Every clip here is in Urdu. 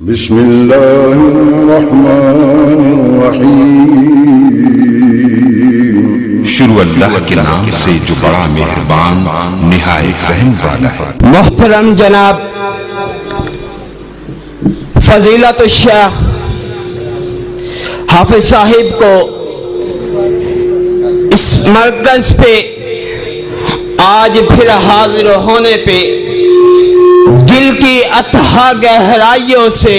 بسم اللہ الرحمن الرحیم۔ شروع اللہ کے نام سے جو بڑا مہربان نہایت رحم والا ہے۔ محترم جناب فضیلت الشیخ حافظ صاحب کو اس مرکز پہ آج پھر حاضر ہونے پہ دل کی اتھا گہرائیوں سے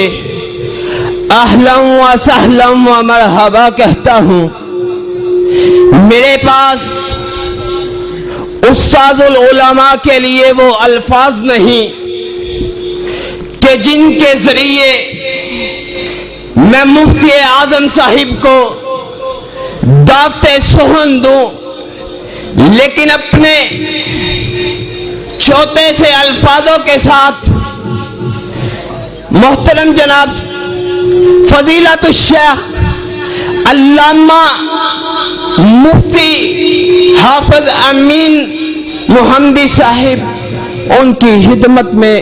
اہلا و سہلا و مرحبا کہتا ہوں۔ میرے پاس استاد العلماء کے لیے وہ الفاظ نہیں کہ جن کے ذریعے میں مفتی اعظم صاحب کو دعوت سخن دوں، لیکن اپنے چھوٹے سے الفاظوں کے ساتھ محترم جناب فضیلت الشیخ علامہ مفتی حافظ امین محمدی صاحب ان کی خدمت میں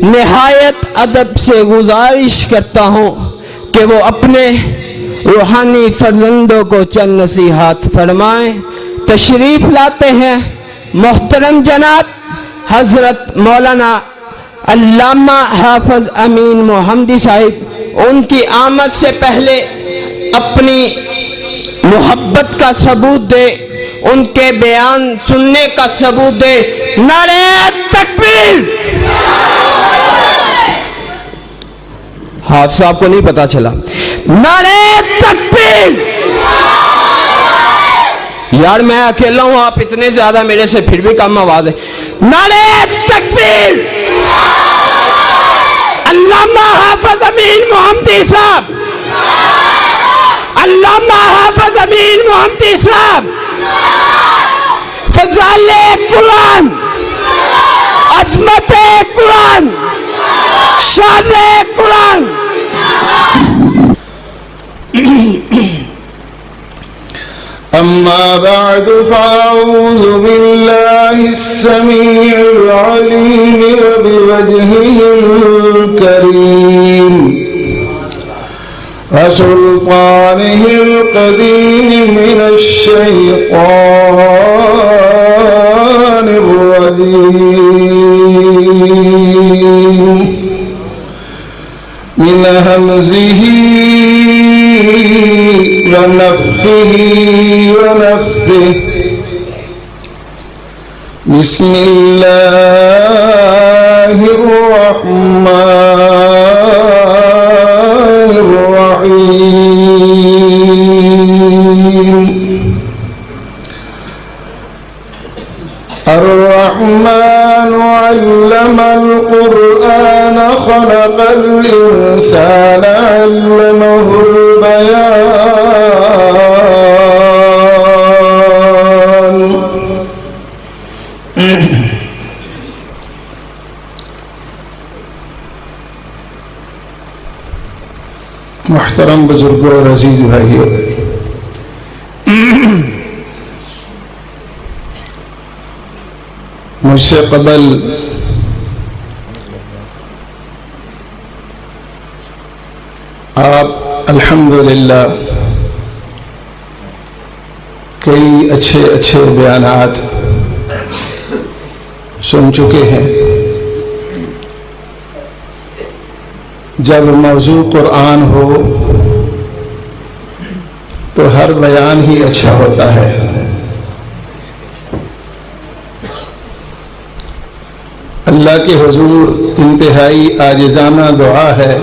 نہایت ادب سے گزارش کرتا ہوں کہ وہ اپنے روحانی فرزندوں کو چند نصیحات فرمائیں۔ تشریف لاتے ہیں محترم جناب حضرت مولانا علامہ حافظ امین محمدی صاحب۔ ان کی آمد سے پہلے اپنی محبت کا ثبوت دے، ان کے بیان سننے کا ثبوت دے۔ نعرہ تکبیر! حافظ صاحب کو نہیں پتا چلا۔ نعرہ تکبیر! یار میں اکیلا ہوں، آپ اتنے زیادہ، میرے سے پھر بھی کم آواز ہے۔ نعرہ تکبیر! علامہ حافظ امین محمدی صاحب، علامہ حافظ امین محمدی صاحب، فضائل قرآن، عظمت قرآن، شان قرآن۔ أما بعد فأعوذ بالله السميع العليم وبوجهه الكريم وسلطانه القديم من الشيطان الرجيم من همزه ونفخه ونفثه بسم الله الرحمن الرحيم الرحمن علم القرآن خلق الإنسان علمه البيان محترم بزرگوں اور عزیز بھائیوں، مجھ سے قبل آپ الحمدللہ کئی اچھے بیانات سن چکے ہیں۔ جب موضوع قرآن ہو تو ہر بیان ہی اچھا ہوتا ہے۔ اللہ کے حضور انتہائی عاجزانہ دعا ہے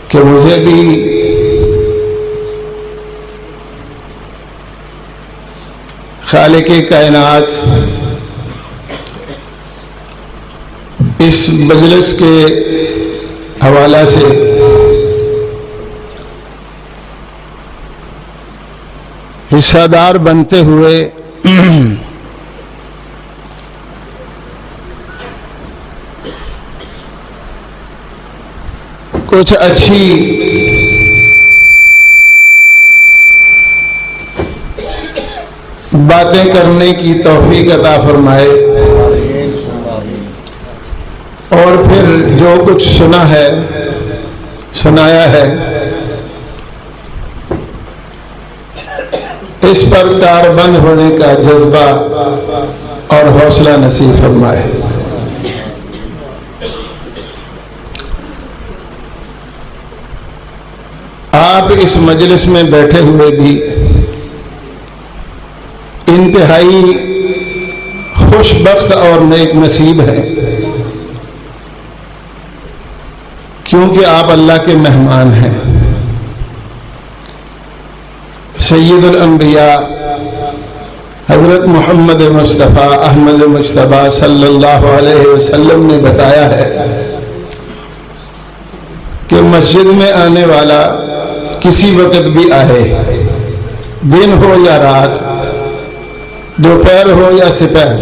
کہ مجھے بھی خالق کائنات اس مجلس کے حوالہ سے حصہ دار بنتے ہوئے کچھ اچھی باتیں کرنے کی توفیق عطا فرمائے۔ اور پھر جو کچھ سنا ہے سنایا ہے اس پر کاربند ہونے کا جذبہ اور حوصلہ نصیب فرمائے۔ آپ اس مجلس میں بیٹھے ہوئے بھی انتہائی خوش بخت اور نیک نصیب ہیں، کیونکہ آپ اللہ کے مہمان ہیں۔ سید الانبیاء حضرت محمد مصطفیٰ احمد مجتبیٰ صلی اللہ علیہ وسلم نے بتایا ہے کہ مسجد میں آنے والا کسی وقت بھی آئے، دن ہو یا رات، دوپہر ہو یا سپہر،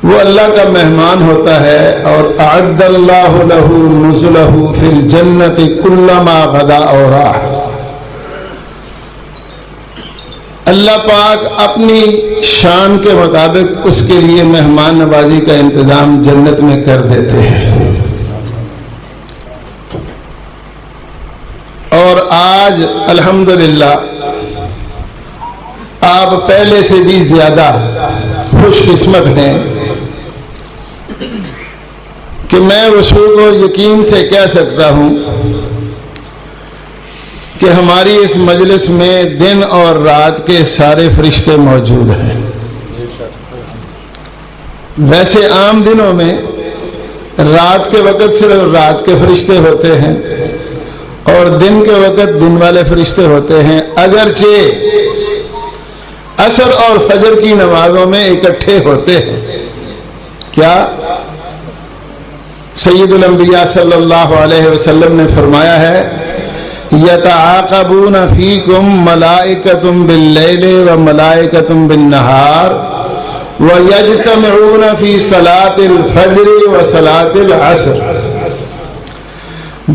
وہ اللہ کا مہمان ہوتا ہے۔ اور اعد اللہ لہ نزلہ فی الجنت کلما غدا اور راح، اللہ پاک اپنی شان کے مطابق اس کے لیے مہمان نوازی کا انتظام جنت میں کر دیتے ہیں۔ اور آج الحمدللہ آپ پہلے سے بھی زیادہ خوش قسمت ہیں کہ میں وثوق اور یقین سے کہہ سکتا ہوں کہ ہماری اس مجلس میں دن اور رات کے سارے فرشتے موجود ہیں۔ ویسے عام دنوں میں رات کے وقت صرف رات کے فرشتے ہوتے ہیں اور دن کے وقت دن والے فرشتے ہوتے ہیں، اگرچہ عصر اور فجر کی نمازوں میں اکٹھے ہوتے ہیں۔ کیا سید الانبیاء صلی اللہ علیہ وسلم نے فرمایا ہے یتعاقبون فیکم ملائکۃ باللیل و ملائکۃ بالنہار ویجتمعون فی صلاۃ الفجر و صلاۃ العصر،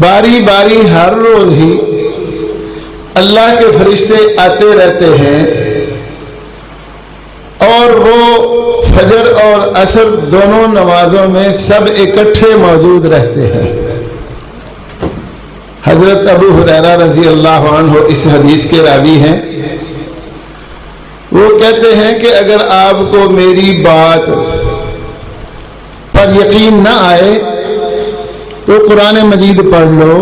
باری باری ہر روز ہی اللہ کے فرشتے آتے رہتے ہیں اور وہ فجر اور عصر دونوں نمازوں میں سب اکٹھے موجود رہتے ہیں۔ حضرت ابو ہریرہ رضی اللہ عنہ اس حدیث کے راوی ہیں، وہ کہتے ہیں کہ اگر آپ کو میری بات پر یقین نہ آئے تو قرآن مجید پڑھ لو۔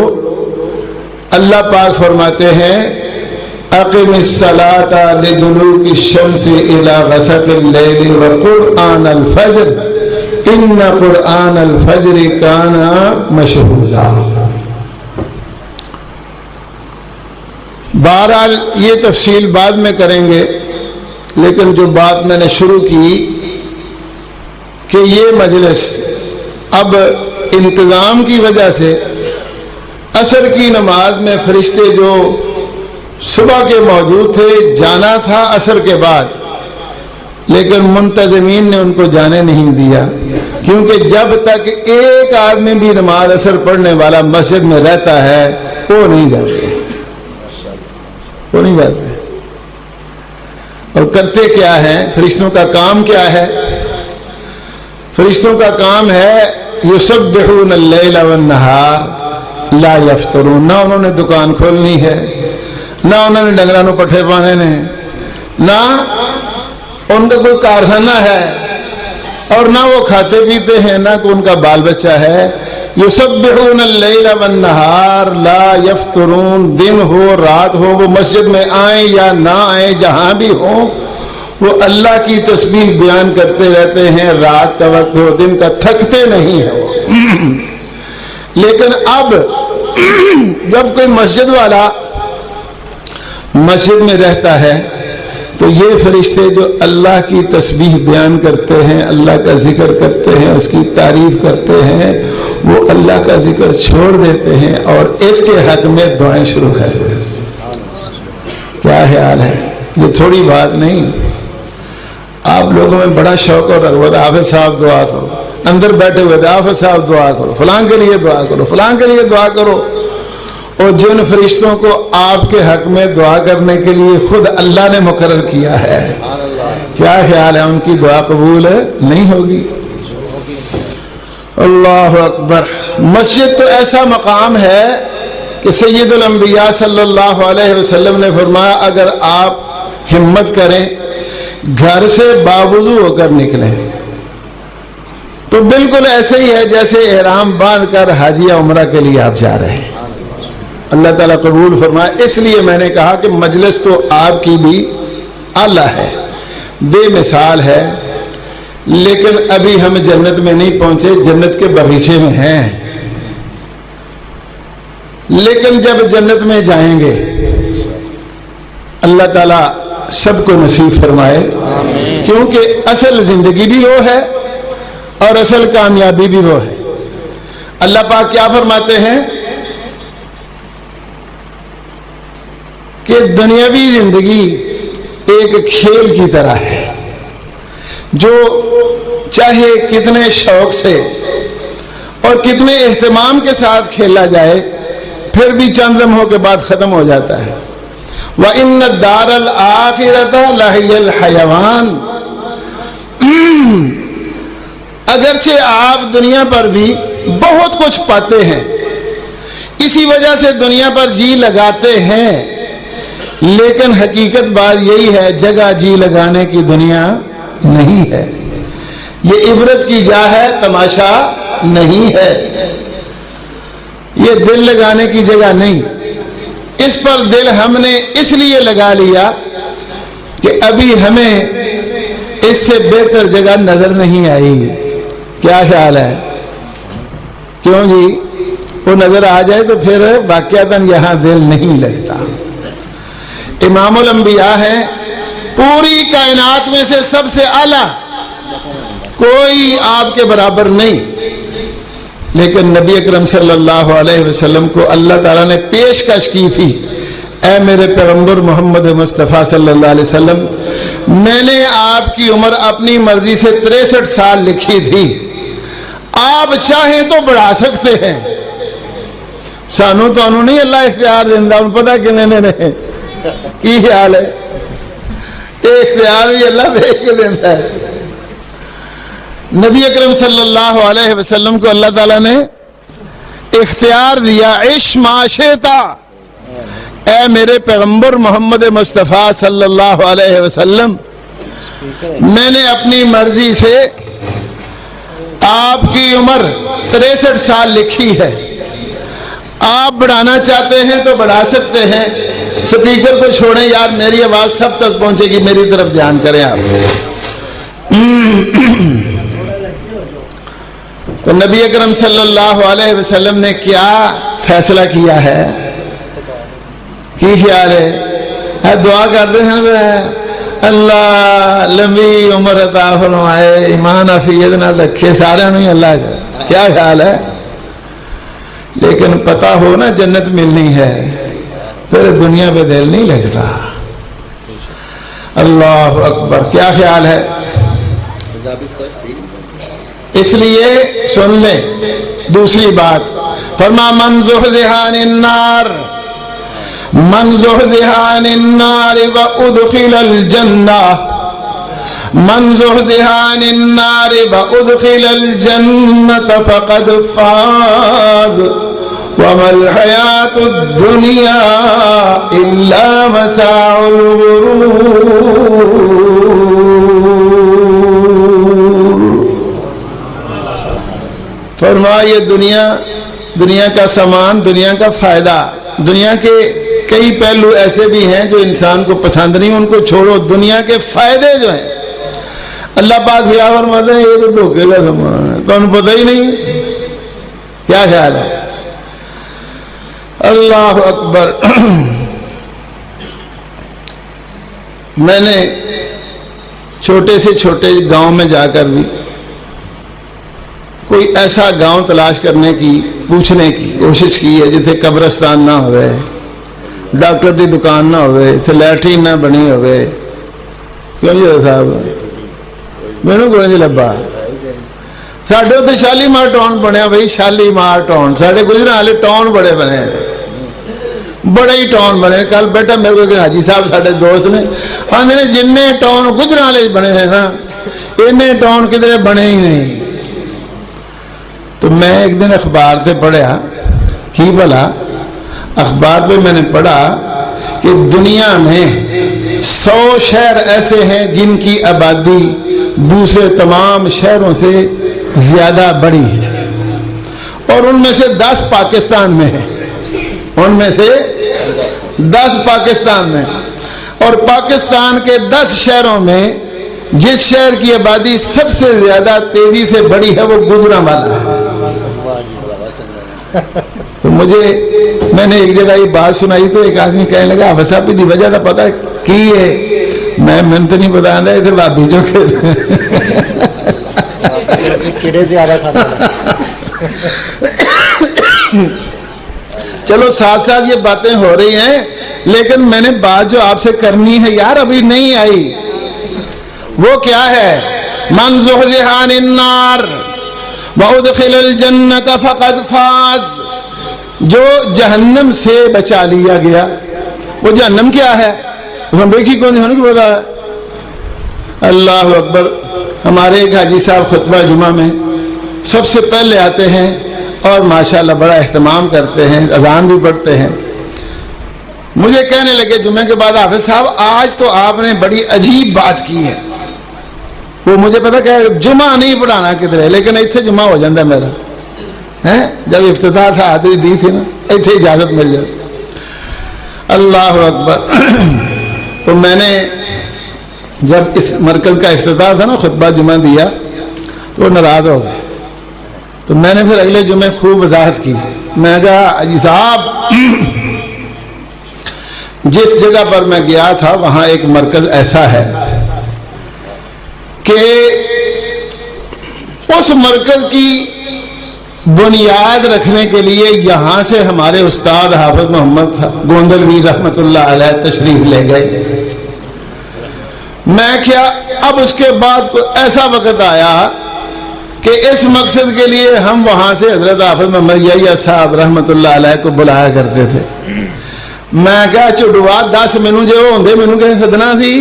اللہ پاک فرماتے ہیں اقم الصلاۃ لدلوک الشمس الی غسق اللیل وقرآن الفجر ان قرآن الفجر کان مشہودا۔ بہرحال یہ تفصیل بعد میں کریں گے، لیکن جو بات میں نے شروع کی کہ یہ مجلس اب انتظام کی وجہ سے عصر کی نماز میں فرشتے جو صبح کے موجود تھے جانا تھا عصر کے بعد، لیکن منتظمین نے ان کو جانے نہیں دیا، کیونکہ جب تک ایک آدمی بھی نماز عصر پڑھنے والا مسجد میں رہتا ہے وہ نہیں جاتے، وہ نہیں جاتے۔ اور کرتے کیا ہیں؟ فرشتوں کا کام کیا ہے؟ فرشتوں کا کام ہے یسبحون اللیل والنہار لا یفترون۔ نہ انہوں نے دکان کھولنی ہے، نہ انہوں نے ڈنگراں نوں پٹھے پانے نے، نہ ان کا کوئی کارخانہ ہے، اور نہ وہ کھاتے پیتے ہیں، نہ کوئی ان کا بال بچہ ہے۔ یسبحون اللیل والنہار لا یفترون، دن ہو رات ہو وہ مسجد میں آئیں یا نہ آئیں، جہاں بھی ہوں وہ اللہ کی تسبیح بیان کرتے رہتے ہیں، رات کا وقت ہو دن کا، تھکتے نہیں ہیں وہ۔ لیکن اب جب کوئی مسجد والا مسجد میں رہتا ہے تو یہ فرشتے جو اللہ کی تسبیح بیان کرتے ہیں، اللہ کا ذکر کرتے ہیں، اس کی تعریف کرتے ہیں، وہ اللہ کا ذکر چھوڑ دیتے ہیں اور اس کے حق میں دعائیں شروع کر دیتے ہیں۔ کیا خیال ہے؟ یہ تھوڑی بات نہیں۔ آپ لوگوں میں بڑا شوق اور رغبت، حافظ صاحب دعا کرو، اندر بیٹھے ہوئے حافظ صاحب دعا کرو، فلاں کے لیے دعا کرو، فلاں کے لیے دعا کرو، اور جن فرشتوں کو آپ کے حق میں دعا کرنے کے لیے خود اللہ نے مقرر کیا ہے، کیا خیال ہے ان کی دعا قبول نہیں ہوگی؟ اللہ اکبر. مسجد تو ایسا مقام ہے کہ سید الانبیاء صلی اللہ علیہ وسلم نے فرمایا اگر آپ ہمت کریں گھر سے باوضو ہو کر نکلیں تو بالکل ایسے ہی ہے جیسے احرام باندھ کر حج یا عمرہ کے لیے آپ جا رہے ہیں. اللہ تعالیٰ قبول فرمائے. اس لیے میں نے کہا کہ مجلس تو آپ کی بھی اعلیٰ ہے, بے مثال ہے, لیکن ابھی ہم جنت میں نہیں پہنچے, جنت کے باغیچے میں ہیں. لیکن جب جنت میں جائیں گے اللہ تعالیٰ سب کو نصیب فرمائے, کیونکہ اصل زندگی بھی وہ ہے اور اصل کامیابی بھی وہ ہے. اللہ پاک کیا فرماتے ہیں کہ دنیاوی زندگی ایک کھیل کی طرح ہے جو چاہے کتنے شوق سے اور کتنے اہتمام کے ساتھ کھیلا جائے پھر بھی چند لمحوں کے بعد ختم ہو جاتا ہے. وَإِنَّ الدَّارَ الْآخِرَةَ لَهِيَ الْحَيَوَانُ. اگرچہ آپ دنیا پر بھی بہت کچھ پاتے ہیں, اسی وجہ سے دنیا پر جی لگاتے ہیں, لیکن حقیقت بات یہی ہے جگہ جی لگانے کی دنیا نہیں ہے. یہ عبرت کی جا ہے, تماشا نہیں ہے. یہ دل لگانے کی جگہ نہیں. اس پر دل ہم نے اس لیے لگا لیا کہ ابھی ہمیں اس سے بہتر جگہ نظر نہیں آئی. کیا خیال ہے؟ کیوں جی؟ وہ نظر آ جائے تو پھر واقعتاً یہاں دل نہیں لگتا. امام الانبیاء ہے, پوری کائنات میں سے سب سے اعلیٰ, کوئی آپ کے برابر نہیں. لیکن نبی اکرم صلی اللہ علیہ وسلم کو اللہ تعالیٰ نے پیشکش کی تھی, اے میرے پیغمبر محمد مصطفیٰ صلی اللہ علیہ وسلم, میں نے آپ کی عمر اپنی مرضی سے 63 سال لکھی تھی, آپ چاہیں تو بڑھا سکتے ہیں. سانو تو انہوں نہیں اللہ اختیار دینا, ان پتہ کنے نے کی خیال ہے, اختیار بھی اللہ بھیج کے دیتا ہے. نبی اکرم صلی اللہ علیہ وسلم کو اللہ تعالیٰ نے اختیار دیا, عش ما شئتا. اے میرے پیغمبر محمد مصطفیٰ صلی اللہ علیہ وسلم, میں نے اپنی مرضی سے آپ کی عمر 63 سال لکھی ہے, آپ بڑھانا چاہتے ہیں تو بڑھا سکتے ہیں. سپیکر کو چھوڑیں یار, میری آواز سب تک پہنچے گی, میری طرف دھیان کریں آپ. تو نبی اکرم صلی اللہ علیہ وسلم نے کیا فیصلہ کیا ہے, کی خیال ہے؟ دعا کرتے ہیں اللہ لمبی عمر عطا فرمائے, ایمان عافیت نہ رکھے, سارے نہیں اللہ کا. کیا خیال ہے؟ لیکن پتہ ہو نا جنت ملنی ہے, پھر دنیا پہ دل نہیں لگتا. اللہ اکبر. کیا خیال ہے؟ اس لیے سن لیں دوسری بات, فرما من زحزح عن النار, من زحزح عن النار وادخل الجنہ, من زحزح عن النار وادخل الجنة فقد فاز وما الحياة الدنيا إلا متاع الغرور. فرمایا یہ دنیا کا سامان, دنیا کا فائدہ, دنیا کے کئی پہلو ایسے بھی ہیں جو انسان کو پسند نہیں, ان کو چھوڑو. دنیا کے فائدے جو ہیں اللہ پاک کیا فرماتے ہیں یہ تو دھوکے کا سامان ہے, تو انہیں پتہ ہی نہیں. کیا خیال ہے؟ اللہ اکبر. میں نے چھوٹے سے چھوٹے گاؤں میں جا کر بھی کوئی ایسا گاؤں تلاش کرنے کی, پوچھنے کی کوشش کی ہے جتنے قبرستان نہ ہوئے, ڈاکٹر دی دکان نہ ہوئے, اتنے لیٹرین نہ بنی ہوئے. کیوں جی صاحب مینوں کوئی نہیں لبا. ساڈے اتنے شالیمار ٹاؤن بنیا بھائی, شالیمار ٹاؤن. ساڈے گجران والے ٹاؤن بڑے بنے, بڑے ہی ٹاؤن بنے. کل بیٹا میرے کو حاجی صاحب ساڈے دوست نے آندے نے جن ٹاؤن گجران والے بنے ہیں نا, ان ٹاؤن کدھر بنے ہی نہیں. تو میں ایک دن اخبار سے پڑھا کی بھلا اخبار پہ میں نے پڑھا کہ دنیا میں 100 شہر ایسے ہیں جن کی آبادی دوسرے تمام شہروں سے زیادہ بڑی ہے، اور ان میں سے 10 پاکستان میں ہیں، ان میں سے 10 پاکستان میں، اور پاکستان کے 10 شہروں میں جس شہر کی آبادی سب سے زیادہ تیزی سے بڑی ہے وہ گوجرانوالہ ہے۔ تو میں نے ایک جگہ یہ بات سنائی تو ایک آدمی کہنے لگا حافظ صاحب دی وجہ تو پتا کی ہے؟ میں تو نہیں بتا رہا ادھر بھابی جو کیڑے زیادہ کھاتا چلو ساتھ ساتھ یہ باتیں ہو رہی ہیں، لیکن میں نے بات جو آپ سے کرنی ہے یار ابھی نہیں آئی، وہ کیا ہے؟ من زحزح عن النار وادخل الجنت فقد فاز، جو جہنم سے بچا لیا گیا۔ وہ جہنم کیا ہے؟ ہم دیکھی کون ہونے کی بتا ہے؟ اللہ اکبر۔ ہمارے ایک حاجی صاحب خطبہ جمعہ میں سب سے پہلے آتے ہیں اور ماشاءاللہ بڑا اہتمام کرتے ہیں، اذان بھی پڑھتے ہیں۔ مجھے کہنے لگے جمعے کے بعد حافظ صاحب آج تو آپ نے بڑی عجیب بات کی ہے۔ وہ مجھے پتا کہ جمعہ نہیں پڑھانا کدھر ہے، لیکن اتنے جمعہ ہو جاتا ہے میرا، جب افتتاح تھا حاضری دی تھی نا، اتنے اجازت مل جاتی۔ اللہ اکبر۔ تو میں نے جب اس مرکز کا افتتاح تھا نا، خطبہ جمعہ دیا تو وہ ناراض ہو گئے، تو میں نے پھر اگلے جمعے خوب وضاحت کی۔ میں نے کہا حاجی صاحب جس جگہ پر میں گیا تھا وہاں ایک مرکز ایسا ہے کہ اس مرکز کی بنیاد رکھنے کے لیے یہاں سے ہمارے استاد حافظ محمد گوندلوی رحمت اللہ علیہ تشریف لے گئے۔ میں کیا اب اس کے بعد کوئی ایسا وقت آیا کہ اس مقصد کے لیے ہم وہاں سے حضرت حافظ محمد یحییٰ صاحب رحمت اللہ علیہ کو بلایا کرتے تھے۔ میں کیا چڈوا 10 مینوں جو ہوندے مینوں کسے سدنا سی،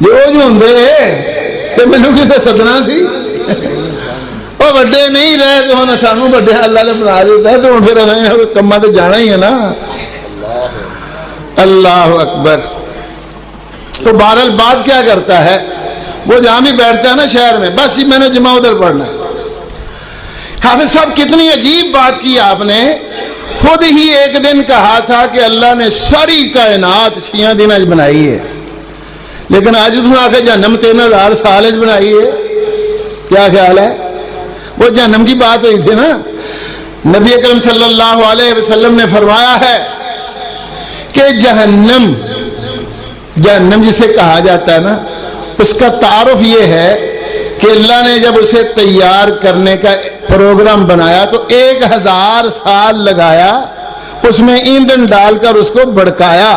جو ہوندے تے مینوں کسے سدنا سی، وہ بڑے نہیں رہے تو ہن سانوں بڑے اللہ نے بنا دیتا ہے، تو ہن پھر کماں تے جانا ہی ہے نا۔ اللہ اکبر۔ تو بہرحال بات کیا کرتا ہے، وہ جہاں بھی بیٹھتا ہے نا شہر میں، بس میں نے جمعہ ادھر پڑھنا ہے۔ حافظ صاحب کتنی عجیب بات کی آپ نے، خود ہی ایک دن کہا تھا کہ اللہ نے ساری کائنات 6 دن بنائی ہے، لیکن آج تو آ کے جہنم 3000 سال بنائی ہے۔ کیا خیال ہے؟ وہ جہنم کی بات ہوئی تھی نا، نبی اکرم صلی اللہ علیہ وسلم نے فرمایا ہے کہ جہنم جسے کہا جاتا ہے نا، اس کا تعارف یہ ہے کہ اللہ نے جب اسے تیار کرنے کا پروگرام بنایا تو 1000 سال لگایا، اس میں ایندھن ڈال کر اس کو بھڑکایا،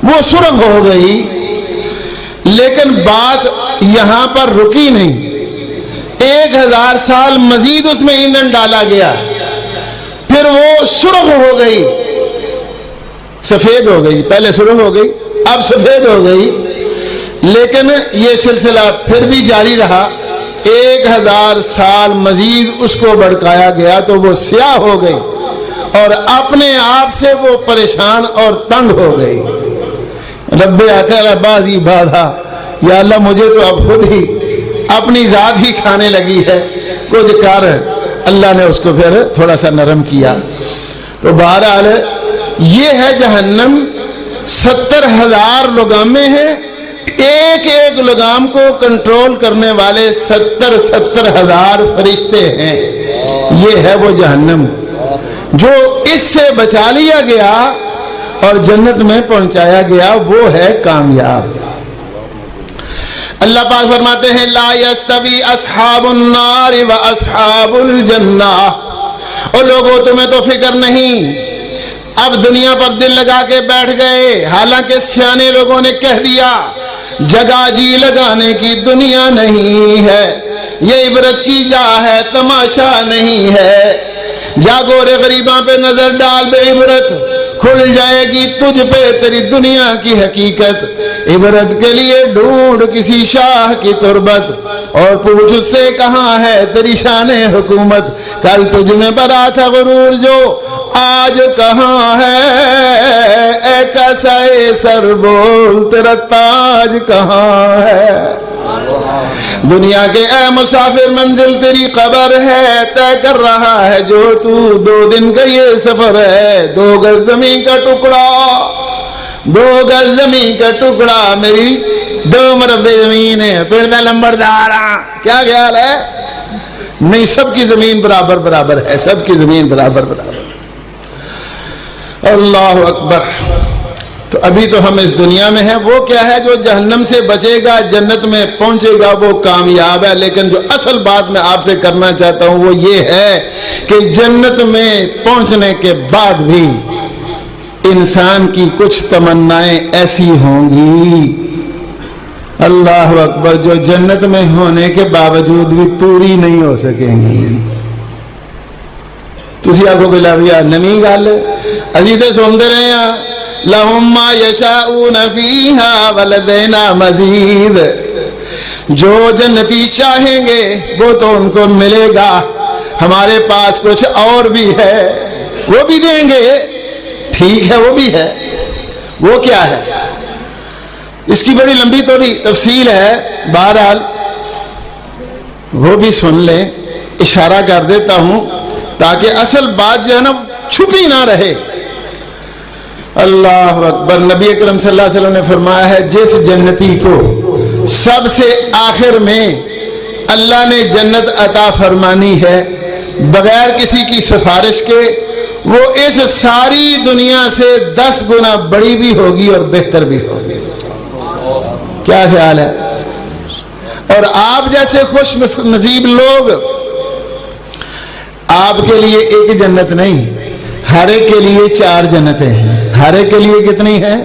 وہ سرخ ہو گئی، لیکن بات یہاں پر رکی نہیں، 1000 سال مزید اس میں ایندھن ڈالا گیا، پھر وہ سرخ ہو گئی، سفید ہو گئی، پہلے سرخ ہو گئی اب سفید ہو گئی، لیکن یہ سلسلہ پھر بھی جاری رہا، 1000 سال مزید اس کو بھڑکایا گیا تو وہ سیاہ ہو گئی، اور اپنے آپ سے وہ پریشان اور تنگ ہو گئی۔ رب آخر بازی بادھا، یا اللہ مجھے تو اب خود ہی اپنی ذات ہی کھانے لگی ہے، کچھ کر۔ اللہ نے اس کو پھر تھوڑا سا نرم کیا۔ تو بہرحال یہ ہے جہنم، 70,000 لگامے ہیں، ایک ایک لگام کو کنٹرول کرنے والے 70,000 فرشتے ہیں۔ یہ ہے وہ جہنم جو اس سے بچا لیا گیا اور جنت میں پہنچایا گیا، وہ ہے کامیاب۔ اللہ پاک فرماتے ہیں لا یستوی اصحاب النار و اصحاب الجنہ۔ اور لوگوں تمہیں تو فکر نہیں، اب دنیا پر دل لگا کے بیٹھ گئے، حالانکہ سیانے لوگوں نے کہہ دیا جگہ جی لگانے کی دنیا نہیں ہے، یہ عبرت کی جا ہے تماشا نہیں ہے، جاگو رے غریباں پہ نظر ڈال بے عبرت، کھل جائے گی تجھ پہ تیری دنیا کی حقیقت، عبرت کے لیے ڈھونڈ کسی شاہ کی تربت، اور پوچھ اس سے کہاں ہے تیری شان حکومت، کل تجھ میں بڑا تھا غرور جو آج کہاں ہے، اے کسائے سر بول تیرا تاج کہاں ہے، دنیا کے اے مسافر منزل تیری قبر ہے، طے کر رہا ہے جو تو 2 دن کا یہ سفر ہے، 2 گز زمین کا ٹکڑا، 2 گز زمین کا ٹکڑا میری 2 مربع زمین ہے، پھر میں لمبردار ہاں، کیا خیال ہے؟ نہیں، سب کی زمین برابر برابر ہے، سب کی زمین برابر برابر۔ اللہ اکبر۔ تو ابھی تو ہم اس دنیا میں ہیں، وہ کیا ہے جو جہنم سے بچے گا جنت میں پہنچے گا وہ کامیاب ہے، لیکن جو اصل بات میں آپ سے کرنا چاہتا ہوں وہ یہ ہے کہ جنت میں پہنچنے کے بعد بھی انسان کی کچھ تمنائیں ایسی ہوں گی، اللہ اکبر، جو جنت میں ہونے کے باوجود بھی پوری نہیں ہو سکیں گی۔ تسی آگو بلا بیا نمی گل عزیزے سنتے رہے ہیں، لَهُمْ مَا يَشَاءُونَ فِيهَا وَلَدَيْنَا مَزِيدٌ، جو جنتی چاہیں گے وہ تو ان کو ملے گا، ہمارے پاس کچھ اور بھی ہے، وہ بھی دیں گے، ٹھیک ہے وہ بھی ہے، وہ کیا ہے؟ اس کی بڑی لمبی توڑی تفصیل ہے، بہرحال وہ بھی سن لیں، اشارہ کر دیتا ہوں تاکہ اصل بات جو ہے نا چھپی نہ رہے۔ اللہ اکبر۔ نبی اکرم صلی اللہ علیہ وسلم نے فرمایا ہے، جس جنتی کو سب سے آخر میں اللہ نے جنت عطا فرمانی ہے بغیر کسی کی سفارش کے، وہ اس ساری دنیا سے 10 گنا بڑی بھی ہوگی اور بہتر بھی ہوگی۔ کیا خیال ہے؟ اور آپ جیسے خوش نصیب لوگ، آپ کے لیے ایک جنت نہیں، ہر ایک کے لیے 4 جنتیں ہیں۔ ہر ایک کے لیے کتنی ہیں؟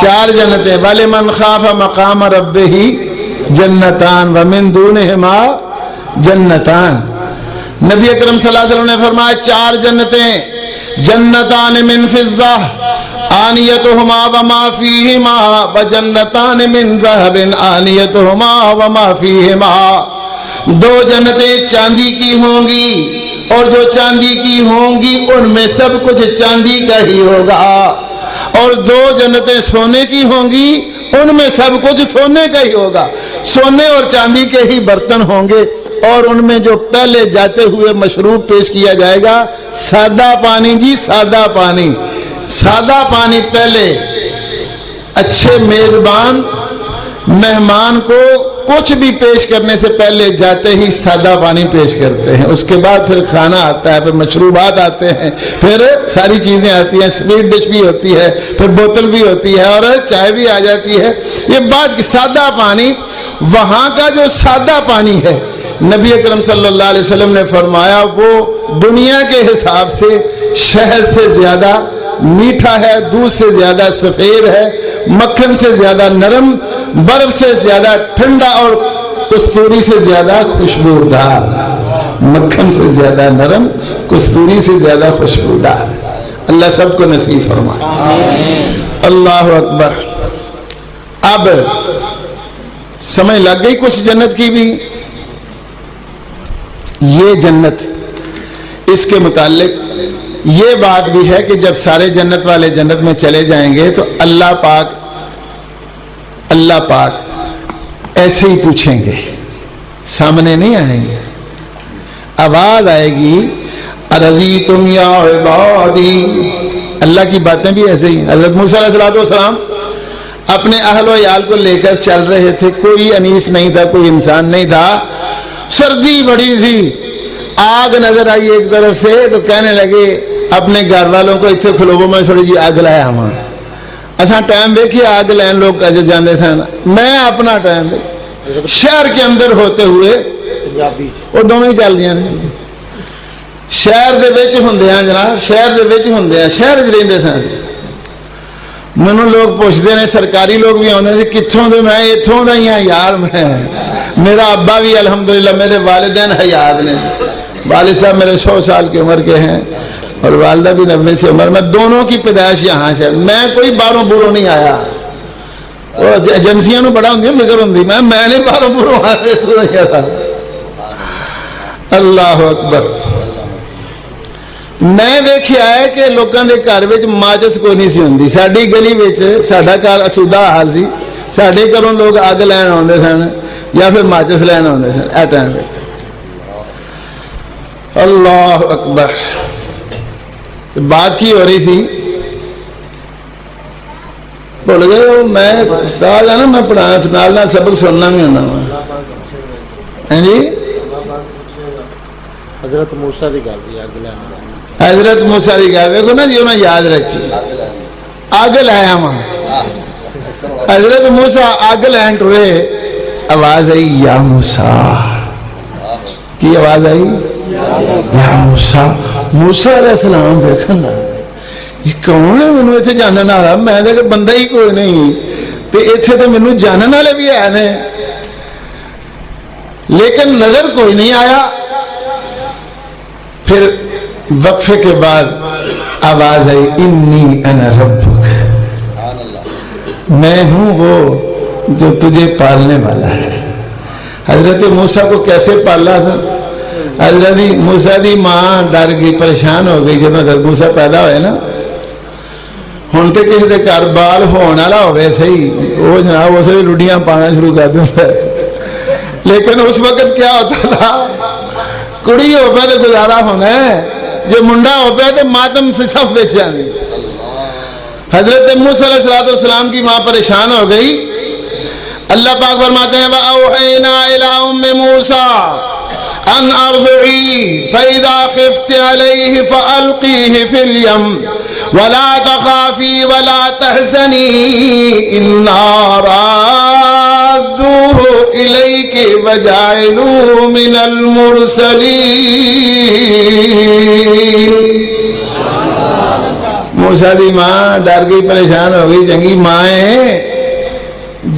4 جنتیں۔ وَلِمَنْ خَافَ مَقَامَ رَبِّهِ جَنَّتَانِ وَمِن دُونِهِمَا جَنَّتَانِ۔ نبی اکرم صلی اللہ علیہ وسلم نے فرمایا 4 جنتیں، جنتان من فضہ آنیتہما وما فیہما وجنتان من ذہب آنیتہما وما فیہما۔ 2 جنتیں چاندی کی ہوں گی، اور جو چاندی کی ہوں گی ان میں سب کچھ چاندی کا ہی ہوگا، اور 2 جنتیں سونے کی ہوں گی، ان میں سب کچھ سونے کا ہی ہوگا، سونے اور چاندی کے ہی برتن ہوں گے، اور ان میں جو پہلے جاتے ہوئے مشروب پیش کیا جائے گا سادہ پانی، جی سادہ پانی، سادہ پانی پہلے۔ اچھے میزبان مہمان کو کچھ بھی پیش کرنے سے پہلے جاتے ہی سادہ پانی پیش کرتے ہیں، اس کے بعد پھر کھانا آتا ہے، پھر مشروبات آتے ہیں، پھر ساری چیزیں آتی ہیں، سویٹ ڈش بھی ہوتی ہے، پھر بوتل بھی ہوتی ہے، اور چائے بھی آ جاتی ہے۔ یہ بات کہ سادہ پانی، وہاں کا جو سادہ پانی ہے نبی اکرم صلی اللہ علیہ وسلم نے فرمایا وہ دنیا کے حساب سے شہد سے زیادہ میٹھا ہے، دودھ سے زیادہ سفید ہے، مکھن سے زیادہ نرم، برف سے زیادہ ٹھنڈا، اور کستوری سے زیادہ خوشبودار۔ مکھن سے زیادہ نرم، کستوری سے زیادہ خوشبودار۔ اللہ سب کو نصیب فرمائے۔ اللہ اکبر۔ اب سمجھ لگ گئی کچھ جنت کی بھی؟ یہ جنت، اس کے متعلق یہ بات بھی ہے کہ جب سارے جنت والے جنت میں چلے جائیں گے تو اللہ پاک ایسے ہی پوچھیں گے، سامنے نہیں آئیں گے، آواز آئے گی، ارضیتم یا عبادی۔ اللہ کی باتیں بھی ایسے ہی۔ حضرت موسیٰ علیہ السلام اپنے اہل و عیال کو لے کر چل رہے تھے، کوئی انیس نہیں تھا، کوئی انسان نہیں تھا، سردی بڑی تھی، آگ نظر آئی ایک طرف سے، تو کہنے لگے اپنے گھر والوں کو اتنے کھلوبوں میں تھوڑی جی آگ لایا ہم اصا ٹائم دیکھیے آگ لین لوگ جانے تھے، میں اپنا ٹائم شہر کے اندر ہوتے ہوئے وہ دونوں ہی چل دیا شہر دے وچ ہوندے ہیں جناب، شہر دے وچ ہوندے ہیں، شہر وچ رہندے تھے۔ مینوں لوگ پوچھتے ہیں، سرکاری لوگ بھی آتے ہیں کتوں دے، میں اتوں دا ہی ہاں یار، میرا ابا بھی الحمدللہ، میرے والدین حیات نے، والد صاحب میرے 100 سال کی عمر کے ہیں، اور والدہ بھی 90 سے عمر میں، دونوں کی پیدائش یہاں سے، میں کوئی باہروں بوروں نہیں آیا، ایجنسیاں بڑا ہوں فکر ہوں میں نہیں باہروں بوروں آیا۔ اللہ اکبر۔ میں دیکھا ہے کہ لوگوں کے گھر میں ماچس کوئی نہیں سی ہوندی، ساری گلی میں ساڈا گھر اسودہ حال سی، سارے گھروں لوگ اگ لین آتے سن یا پھر ماچس لین آتے سن اے ٹائم پہ۔ اللہ اکبر۔ بات کی ہو رہی تھی بھول گئے، میں استاد ہے نا، میں پڑھانا نال سبق سننا بھی ہونا ہاں جی۔ حضرت موسیٰ دی گل دی اگ لین، حضرت موسیٰ دی گل دیکھو نا جی، انہوں نے یاد رکھی اگ لایا ماں، حضرت موسیٰ اگ لین ٹرے، آواز آئی یا موسیٰ، کی آواز آئی یا موسیٰ۔ موسیٰ علیہ السلام دیکھنا یہ کون ہے، مینوں اتنے جاننے والا، میں دیکھ بندہ ہی کوئی نہیں تے اتنے تو مینوں جاننے والے بھی ہے، لیکن نظر کوئی نہیں آیا۔ پھر وقفے کے بعد آواز آئی انی انا ربک، میں ہوں وہ جو تجھے پالنے والا ہے۔ حضرت موسیٰ کو کیسے پالا تھا؟ حضرت موسیٰ دی ماں ڈر گئی، پریشان ہو گئی جب حضرت موسیٰ پیدا ہوئے نا۔ ہوں تو کسی کے گھر بال ہونے والا ہوئے صحیح، وہ جناب اسے بھی لڈیاں پانا شروع کر دیتا ہے، لیکن اس وقت کیا ہوتا تھا، کڑی ہو پہ تو گزارا ہونا ہے، جو منڈا ہو پہ تو ماتم سے صف بیچ جانے۔ حضرت موسیٰ علیہ السلام کی ماں پریشان ہو گئی۔ اللہ پاک فرماتے ہیں وَأَوْحَيْنَا إِلَىٰ أُمِّ مُوسَىٰ أَنْ أَرْضِعِيهِ فَإِذَا خِفْتِ عَلَيْهِ فَأَلْقِيهِ فِي الْيَمِّ وَلَا تَخَافِي وَلَا تَحْزَنِي إِنَّا رَادُّوهُ إِلَيْكِ وَجَاعِلُوهُ مِنَ الْمُرْسَلِينَ۔ موسیٰ دی ماں ڈر گئی، پریشان ہو گئی، چنگی ماں ہے،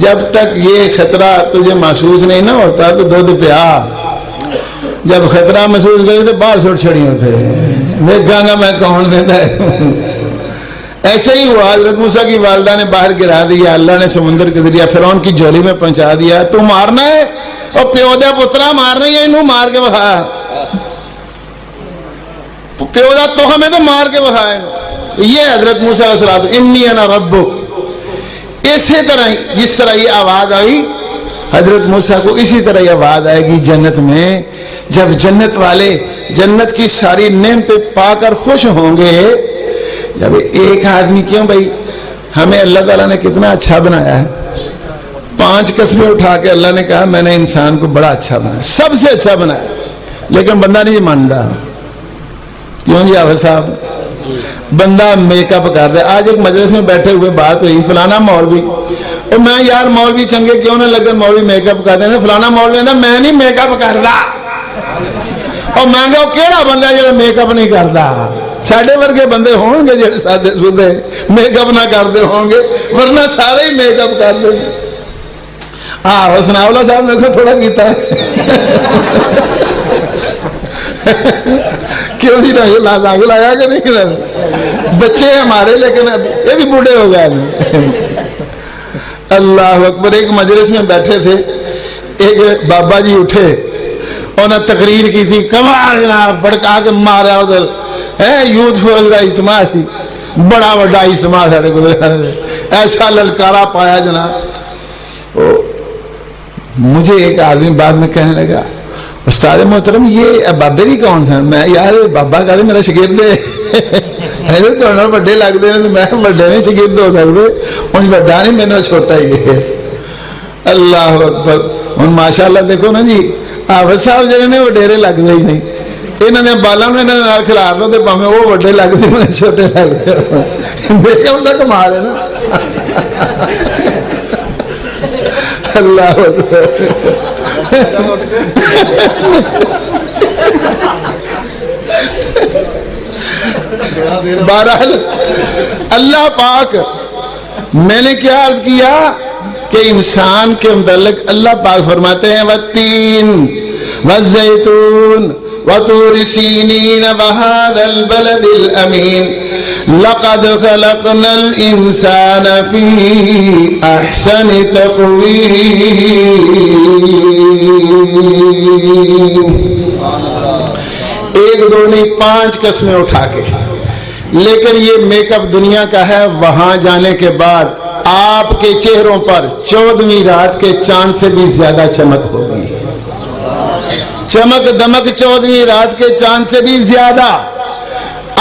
جب تک یہ خطرہ تجھے محسوس نہیں نہ ہوتا تو دودھ پیا، جب خطرہ محسوس گئی تو باہر چھوڑ چھڑی ہوتے، دیکھاں گا میں کون دیتا ہے۔ ایسے ہی ہوا، حضرت موسیٰ کی والدہ نے باہر گرا دیا، اللہ نے سمندر کے ذریعہ فرعون کی جولی میں پہنچا دیا۔ تو مارنا ہے اور پیو دا پترا مارنا ہی ہے، انہوں مار کے بخایا، پیو دا تو ہمیں تو مار کے بخایا۔ یہ حضرت موسیٰ علیہ السلام انی انا ربک۔ اسی طرح جس طرح یہ آواز آئی حضرت موسیٰ کو، اسی طرح یہ آواز آئے گی جنت میں، جب جنت والے جنت کی ساری نعمتیں پا کر خوش ہوں گے۔ جب ایک آدمی، کیوں بھائی ہمیں اللہ تعالیٰ نے کتنا اچھا بنایا ہے، 5 قسمیں اٹھا کے اللہ نے کہا میں نے انسان کو بڑا اچھا بنایا، سب سے اچھا بنایا، لیکن بندہ نہیں مان رہا۔ کیوں جی حافظ صاحب؟ بندہ میک اپ کر دے۔ آج ایک مجلس میں بیٹھے ہوئے بات ہوئی، فلانا مولوی، اور میں یار مولوی چنگے کیوں نہ لگے، مولوی میک اپ کر دیں، فلانا مولوی کہتا میں نہیں میک اپ کرتا، اور میں کہا کیڑا بندہ جڑا میک اپ نہیں کرتا؟ ساڈے ورگے بندے ہون گے جڑے سادے سودے میک اپ نہ کرتے ہوں گے، ورنہ سارے ہی میک اپ کر دیں۔ ہاں حسنا اللہ صاحب نے تھوڑا کیتا ہے کیوں جی نہیں لاگ لایا کہ نہیں؟ بچے ہمارے لیکن یہ بھی بوڑھے ہو گئے۔ اللہ اکبر۔ ایک مجلس میں بیٹھے تھے، ایک بابا جی اٹھے، انہوں نے تقریر کی تھی، کمال جناب بڑکا کے مارا ادھر یوتھ فورس کا اجتماع تھی، بڑا بڑا اجتماع سارے کو ایسا للکارا پایا جناب۔ مجھے ایک آدمی بعد میں کہنے لگا استاد محترم یہ بابے بھی کون سن؟ میں یار بابا کہتے میرا شگرد ہے، تو بڑے لگتے ہیں، میں بڑے نہیں شگرد ہو سکتے، ہوں بڑا نہیں میرے چھوٹا ہی ہے۔ اللہ اکبر۔ ہوں ماشاء اللہ دیکھو نا جی، حافظ صاحب جڑے نے وڈیرے لگتے ہی نہیں، یہاں نے بالاں نال کھلار لو تو پاویں وہ وڈے لگتے میں چھوٹے لگتے، بیکم کا کمال ہے نا۔ اللہ اکبر۔ بہرحال اللہ پاک، میں نے کیا عرض کیا کہ انسان کے متعلق اللہ پاک فرماتے ہیں وَالتِّينِ والزيتون وطور سينين وهذا البلد الأمين لقد خلقنا الإنسان في أحسن تقويم. ایک دو نہیں 5 قسمیں اٹھا کے. لیکن یہ میک اپ دنیا کا ہے. وہاں جانے کے بعد آپ کے چہروں پر 14ویں رات کے چاند سے بھی زیادہ چمک ہوگی. چمک دمک 14ویں رات کے چاند سے بھی زیادہ.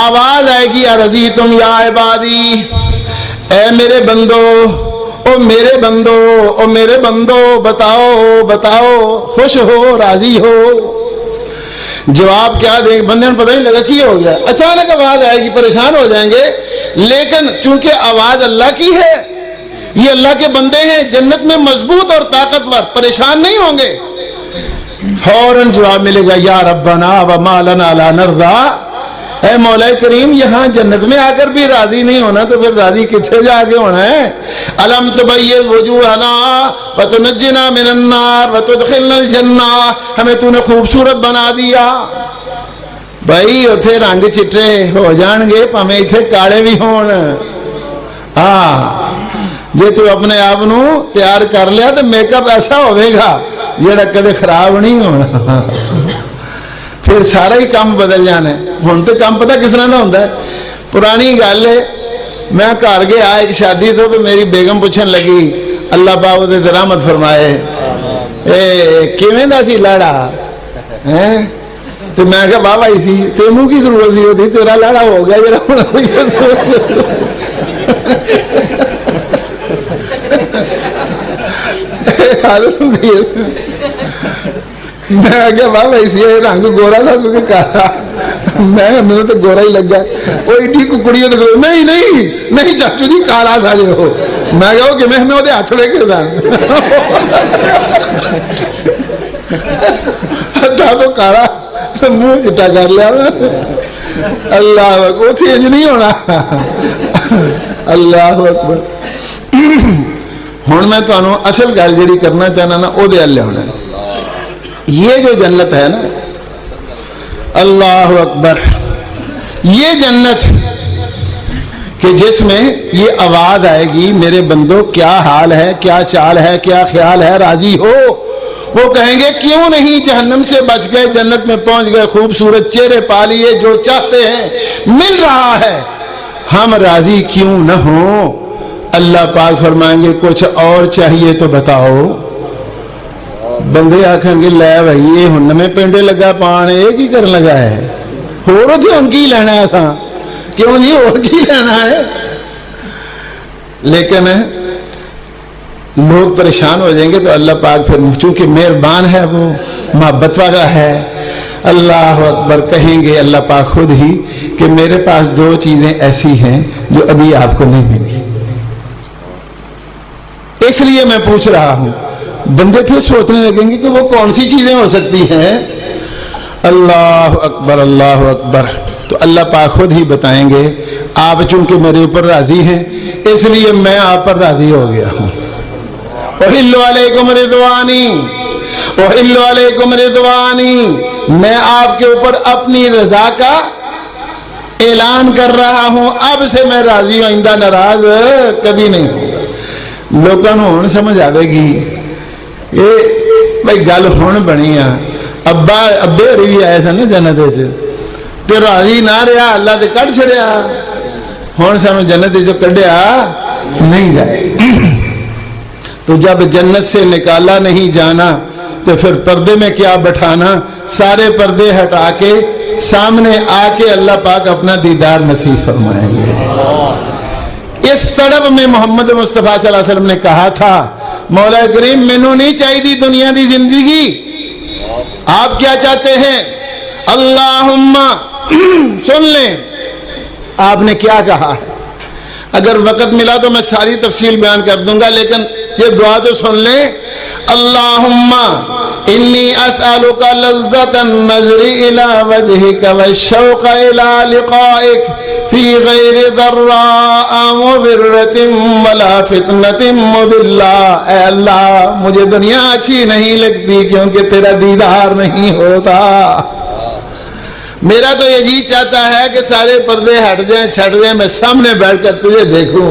آواز آئے گی ارضیتم یا عبادی، اے میرے بندو، او میرے بندو، او میرے بندو، بتاؤ بتاؤ، خوش ہو، راضی ہو. جواب کیا دیں؟ بندے نے پتہ نہیں لگا کی ہو گیا. اچانک آواز آئے گی، پریشان ہو جائیں گے. لیکن چونکہ آواز اللہ کی ہے، یہ اللہ کے بندے ہیں، جنت میں مضبوط اور طاقتور، پریشان نہیں ہوں گے. فوراً جواب ملے گا یا ربنا وما لنا لا نرضى، اے مولا کریم یہاں جنت میں آ کر بھی راضی نہیں ہونا تو پھر راضی کتنے جا کے ہونا ہے؟ الم تبیض وجوہنا وتنجنا من النار وتدخلنا الجنہ، ہمیں تو نے خوبصورت بنا دیا. بھائی اتھے رنگ چٹے ہو جان گے پامیں اتھے کاڑے بھی ہون. ہاں جے تو اپنے آپ نو تیار کر لیا تو میک اپ ایسا ہوئے گا جڑا کدے خراب نہیں ہونا. پھر سارا ہی کام بدل جانا ہے. ہن تو کام پتہ کس طرح نہ ہوتا ہے. پرانی گل ہے، میں گھر گیا ایک شادی تو میری بیگم پوچھن لگی، اللہ پاک دے رحمت فرمائے، اے کیویں دا سی لاڑا ہیں؟ تو میں کہا بابا ہی سی، تینوں کی ضرورت سی ہوتی، تیرا لاڑا ہو گیا جڑا ہونا. میں کیا بابا اسی رنگ گورا تھا تو کہا میں تو گورا ہی لگا. وہ ایڈی ککڑی نہیں نہیں نہیں چاچو جی کالا سا جے ہو. میں کہا کہ میں وہ ہاتھ لے کے تھا تو کالا منہ چٹا کر لیا. اللہ وہ چینج نہیں ہونا. اللہ اکبر. ہوں میں تمہیں اصل گل جی کرنا چاہنا نا وہ لیا ہونا. یہ جو جنت ہے نا، اللہ اکبر، یہ جنت کہ جس میں یہ آواز آئے گی میرے بندو کیا حال ہے، کیا چال ہے، کیا خیال ہے، راضی ہو؟ وہ کہیں گے کیوں نہیں، جہنم سے بچ گئے، جنت میں پہنچ گئے، خوبصورت چہرے پا لیے، جو چاہتے ہیں مل رہا ہے، ہم راضی کیوں نہ ہوں؟ اللہ پاک فرمائیں گے کچھ اور چاہیے تو بتاؤ. بندے آکھیں گے لے بھائی یہ ہن میں پنڈے لگا پان یہ کی کرن لگا ہے، ہور تے ہن کی لینا ہے اساں، کیوں نہیں اور کی لینا ہے؟ لیکن لوگ پریشان ہو جائیں گے تو اللہ پاک پھر چونکہ مہربان ہے، وہ محبت والا ہے، اللہ اکبر کہیں گے اللہ پاک خود ہی کہ میرے پاس 2 چیزیں ایسی ہیں جو ابھی آپ کو نہیں ملی، اس لیے میں پوچھ رہا ہوں. بندے پھر سوچنے لگیں گے کہ وہ کون سی چیزیں ہو سکتی ہیں. اللہ اکبر اللہ اکبر. تو اللہ پاک خود ہی بتائیں گے. آپ چونکہ میرے اوپر راضی ہیں اس لیے میں آپ پر راضی ہو گیا ہوں. احل علیکم رضوانی، احل علیکم رضوانی، میں آپ کے اوپر اپنی رضا کا اعلان کر رہا ہوں. اب سے میں راضی ہوں، آئندہ ناراض کبھی نہیں ہوں گا. لوگوں ہوں سمجھ آئے گی یہ بھائی گل ہوں بنی آ. ابا ابے ہوری بھی آئے سن جنت سے تو راضی نہ رہا، اللہ تے کڈ چھڑیا. ہوں سانو جنت جو کڈیا نہیں جائے. تو جب جنت سے نکالا نہیں جانا تو پھر پردے میں کیا بٹھانا؟ سارے پردے ہٹا کے سامنے آ کے اللہ پاک اپنا دیدار نصیب فرمائیں گے. اس طرف میں محمد مصطفیٰ صلی اللہ علیہ وسلم نے کہا تھا مولا کریم مینوں نہیں چاہیے دنیا دی زندگی، آپ کیا چاہتے ہیں؟ اللہم سن لیں آپ نے کیا کہا ہے. اگر وقت ملا تو میں ساری تفصیل بیان کر دوں گا، لیکن یہ دعا تو سن لیں. اللہم انی اسألک لذت النظر الى وجہک والشوق الى لقائک فی غیر ضراء مضرۃ ولا فتنۃ مضلہ. اے اللہ مجھے دنیا اچھی نہیں لگتی کیونکہ تیرا دیدار نہیں ہوتا. میرا تو یہ جی چاہتا ہے کہ سارے پردے ہٹ جائیں چھٹ جائیں میں سامنے بیٹھ کر تجھے دیکھوں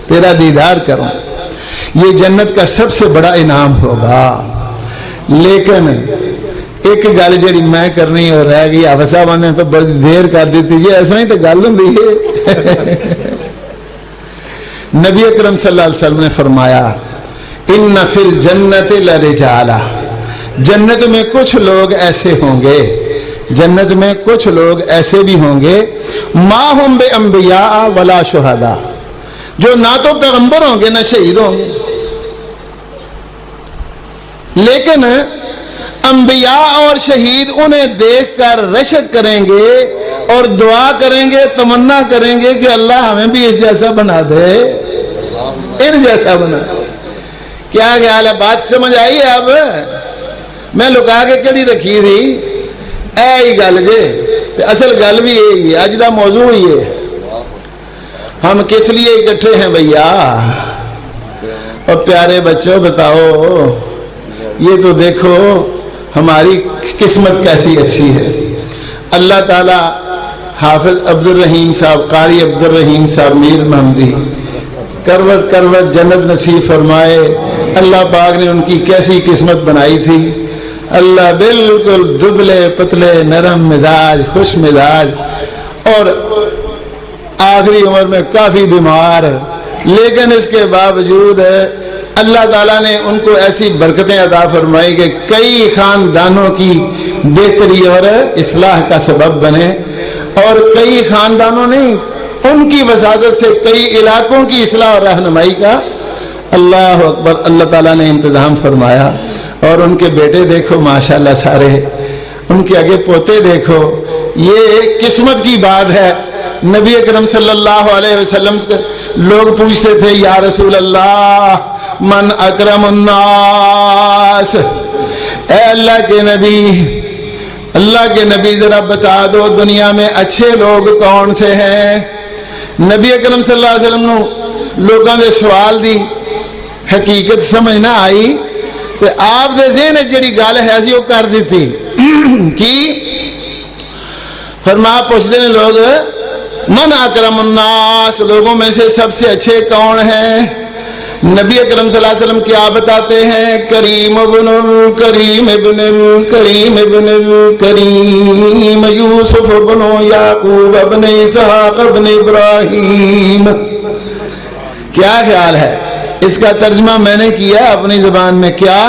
تیرا دیدار کروں. یہ جنت کا سب سے بڑا انعام ہوگا. لیکن ایک گل جڑی میں کرنی اور رہ گئی آپ صاحب نے تو بڑی دیر کر دی تھی. ایسا ہی تو گل ہوں ہے. نبی اکرم صلی اللہ علیہ وسلم نے فرمایا ان فی الجنت لرجالا. جنت میں کچھ لوگ ایسے ہوں گے جنت میں کچھ لوگ ایسے بھی ہوں گے ما ہم بے انبیاء ولا شہداء جو نہ تو پیغمبر ہوں گے نہ شہید ہوں گے لیکن انبیاء اور شہید انہیں دیکھ کر رشک کریں گے اور دعا کریں گے تمنا کریں گے کہ اللہ ہمیں بھی اس جیسا بنا دے ان جیسا بنا. کیا خیال ہے بات سمجھ آئی ہے؟ اب میں لکا کے کڑی رکھی تھی اے گل جے اصل گل بھی یہی ہے. اج دا موضوع ہی ہے ہم کس لیے اکٹھے ہیں بھیا. اور پیارے بچوں بتاؤ یہ تو دیکھو ہماری قسمت کیسی اچھی ہے. اللہ تعالی حافظ عبد الرحیم صاحب قاری عبد الرحیم صاحب میر محمدی کروٹ کروٹ جنت نصیب فرمائے. اللہ پاک نے ان کی کیسی قسمت بنائی تھی. اللہ بالکل دبلے پتلے نرم مزاج خوش مزاج اور آخری عمر میں کافی بیمار لیکن اس کے باوجود اللہ تعالیٰ نے ان کو ایسی برکتیں عطا فرمائی کہ کئی خاندانوں کی بہتری اور اصلاح کا سبب بنے اور کئی خاندانوں نے ان کی وساطت سے کئی علاقوں کی اصلاح اور رہنمائی کا اللہ اکبر اللہ تعالیٰ نے انتظام فرمایا. اور ان کے بیٹے دیکھو ماشاءاللہ سارے ان کے آگے پوتے دیکھو. یہ قسمت کی بات ہے. نبی اکرم صلی اللہ علیہ وسلم سے لوگ پوچھتے تھے یا رسول اللہ من اکرم الناس. اے اللہ کے نبی ذرا بتا دو دنیا میں اچھے لوگ کون سے ہیں. نبی اکرم صلی اللہ علیہ وسلم نے لوگوں نے سوال دی حقیقت سمجھ نہ آئی تو آپ دے ذہن جڑی گل ہے سی وہ کر دی تھی کی فرما پوچھتے ہیں لوگ من اکرم الناس لوگوں میں سے سب سے اچھے کون ہیں. نبی اکرم صلی اللہ علیہ وسلم کیا بتاتے ہیں کریم ابن الکریم ابن الکریم ابن الکریم یوسف ابن یعقوب ابن اسحاق ابن ابراہیم. کیا خیال ہے اس کا ترجمہ میں نے کیا اپنی زبان میں کیا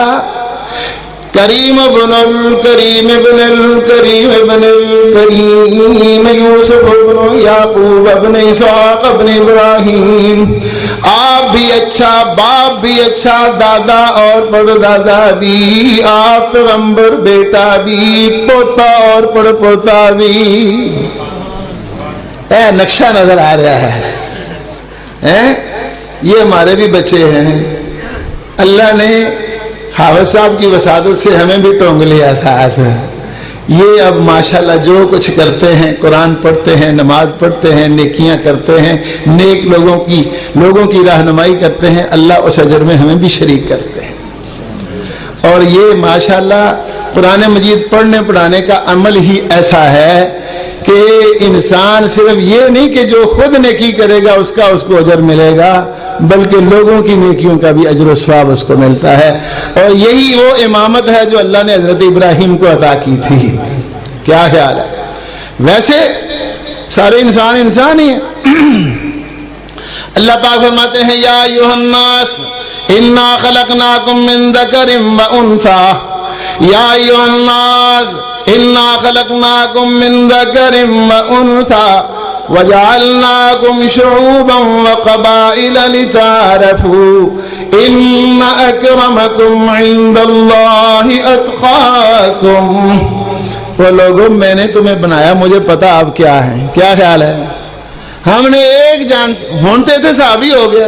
کریم ابن الکریم ابن الکریم ابن الکریم یوسف ابن یعقوب ابن اسحاق ابن ابراہیم. آپ بھی اچھا باپ بھی اچھا دادا اور پڑدادا بھی آپ پیغمبر بیٹا بھی پوتا اور پڑ پوتا بھی. اے نقشہ نظر آ رہا ہے یہ ہمارے بھی بچے ہیں. اللہ نے حافظ صاحب کی وسادت سے ہمیں بھی ٹونگ لیا ساتھ. یہ اب ماشاءاللہ جو کچھ کرتے ہیں قرآن پڑھتے ہیں نماز پڑھتے ہیں نیکیاں کرتے ہیں نیک لوگوں کی رہنمائی کرتے ہیں اللہ اس اجر میں ہمیں بھی شریک کرتے ہیں. اور یہ ماشاءاللہ قرآن مجید پڑھنے پڑھانے کا عمل ہی ایسا ہے کہ انسان صرف یہ نہیں کہ جو خود نیکی کرے گا اس کو اجر ملے گا بلکہ لوگوں کی نیکیوں کا بھی اجر و ثواب اس کو ملتا ہے. اور یہی وہ امامت ہے جو اللہ نے حضرت ابراہیم کو عطا کی تھی. کیا خیال ہے؟ ویسے سارے انسان ہی ہیں. اللہ پاک فرماتے ہیں یا ایھا الناس انا خلقناکم من ذکر و انثی یا ایھا الناس انا خلقناکم من ذکر و انثی وجعلناکم شعوبا وقبائل لتعارفوا ان اکرمکم عند اللہ اتقاکم. وہ لوگوں میں نے تمہیں بنایا مجھے پتا اب کیا ہے. کیا خیال ہے؟ ہم نے ایک جان ہونتے تھے صحابی ہو گیا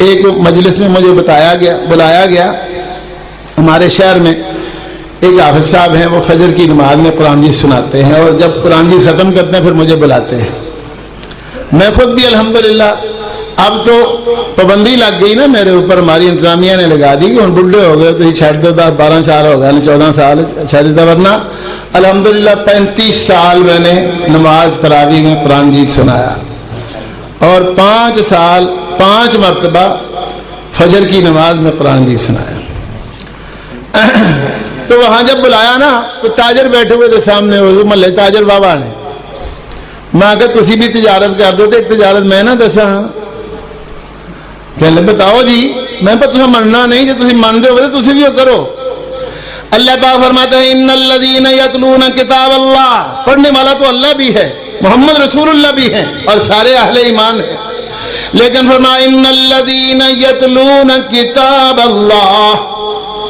ایک مجلس میں مجھے بلایا گیا ہمارے شہر میں، ایک حافظ صاحب ہیں، وہ فجر کی نماز میں قرآن جی سناتے ہیں، اور جب قرآن جی ختم کرتے ہیں پھر مجھے بلاتے ہیں۔ میں خود بھی الحمدللہ اب تو پابندی لگ گئی نا میرے اوپر، ہماری انتظامیہ نے لگا دی کہ ہن بڈھے ہو گئے تو یہ چھڈ دو، 10-12 سال ہو گئے، 14 سال چھڈ دو، ورنہ الحمدللہ 35 سال میں نے نماز تراویح میں قرآن جی سنایا، اور 5 سال 5 مرتبہ فجر کی نماز میں قرآن جی سنایا۔ تو وہاں جب بلایا نا تو تاجر بیٹھے ہوئے تھے سامنے، وہ محلے تاجر بابا نے، میں کہ تسی بھی تجارت کر دو، تو ایک تجارت میں نہ دسا، کہنے بتاؤ جی، میں پر تسا مننا نہیں، جو تسی مان دے ہوئے تسی بھی کرو۔ اللہ پاک فرماتے ہیں ان الذین یتلون کتاب اللہ، پڑھنے والا تو اللہ بھی ہے، محمد رسول اللہ بھی ہیں، اور سارے اہل ایمان ہیں، لیکن فرمایا ان الذین یتلون کتاب اللہ۔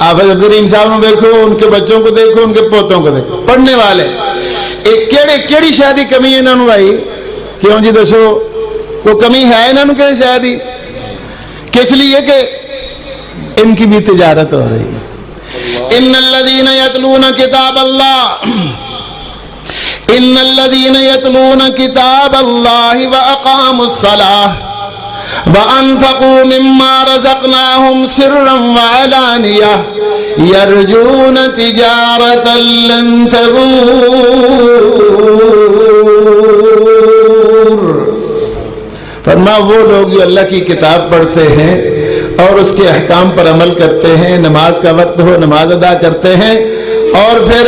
آپ حضرت کریم صاحب نے دیکھو، ان کے بچوں کو دیکھو، ان کے پوتوں کو دیکھو، پڑھنے والے، ایک کیڑی شاید کمی ہے انہوں بھائی؟ کیوں جی دسو، کوئی کمی ہے انہوں کہ شاید ہی؟ کس لیے کہ ان کی بھی تجارت ہو رہی ہے۔ ان الذین یتلون کتاب اللہ، ان الذین یتلون کتاب اللہ واقاموا الصلاۃ وانفقوا مما رزقناهم سرا وعلانیہ یرجون تجارتا لن تبور۔ فرمایا وہ لوگ جو اللہ کی کتاب پڑھتے ہیں اور اس کے احکام پر عمل کرتے ہیں، نماز کا وقت ہو نماز ادا کرتے ہیں، اور پھر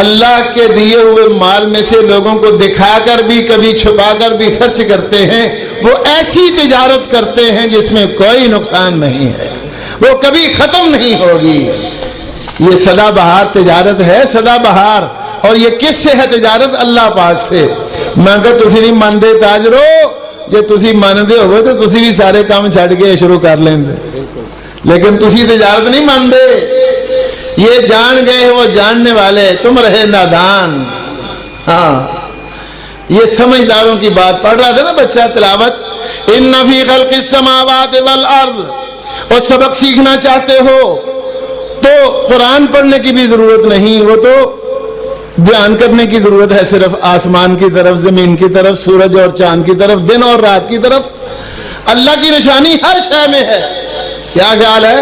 اللہ کے دیے ہوئے مال میں سے لوگوں کو دکھا کر بھی کبھی چھپا کر بھی خرچ کرتے ہیں، وہ ایسی تجارت کرتے ہیں جس میں کوئی نقصان نہیں ہے، وہ کبھی ختم نہیں ہوگی۔ یہ سدا بہار تجارت ہے، سدا بہار، اور یہ کس سے ہے تجارت؟ اللہ پاک سے۔ میں کہ تسی نہیں مانتے تاجرو، جے تسی مانتے ہوئے تو تسی بھی سارے کام چھڑ کے شروع کر لیں دے، لیکن تسی تجارت نہیں مانتے، یہ جان گئے وہ جاننے والے، تم رہے نادان۔ ہاں یہ سمجھداروں کی بات پڑھ رہا تھا نا بچہ تلاوت، ان فی خلق السماوات والارض، اور سبق سیکھنا چاہتے ہو تو قرآن پڑھنے کی بھی ضرورت نہیں، وہ تو دھیان کرنے کی ضرورت ہے صرف آسمان کی طرف، زمین کی طرف، سورج اور چاند کی طرف، دن اور رات کی طرف۔ اللہ کی نشانی ہر شے میں ہے۔ کیا خیال ہے؟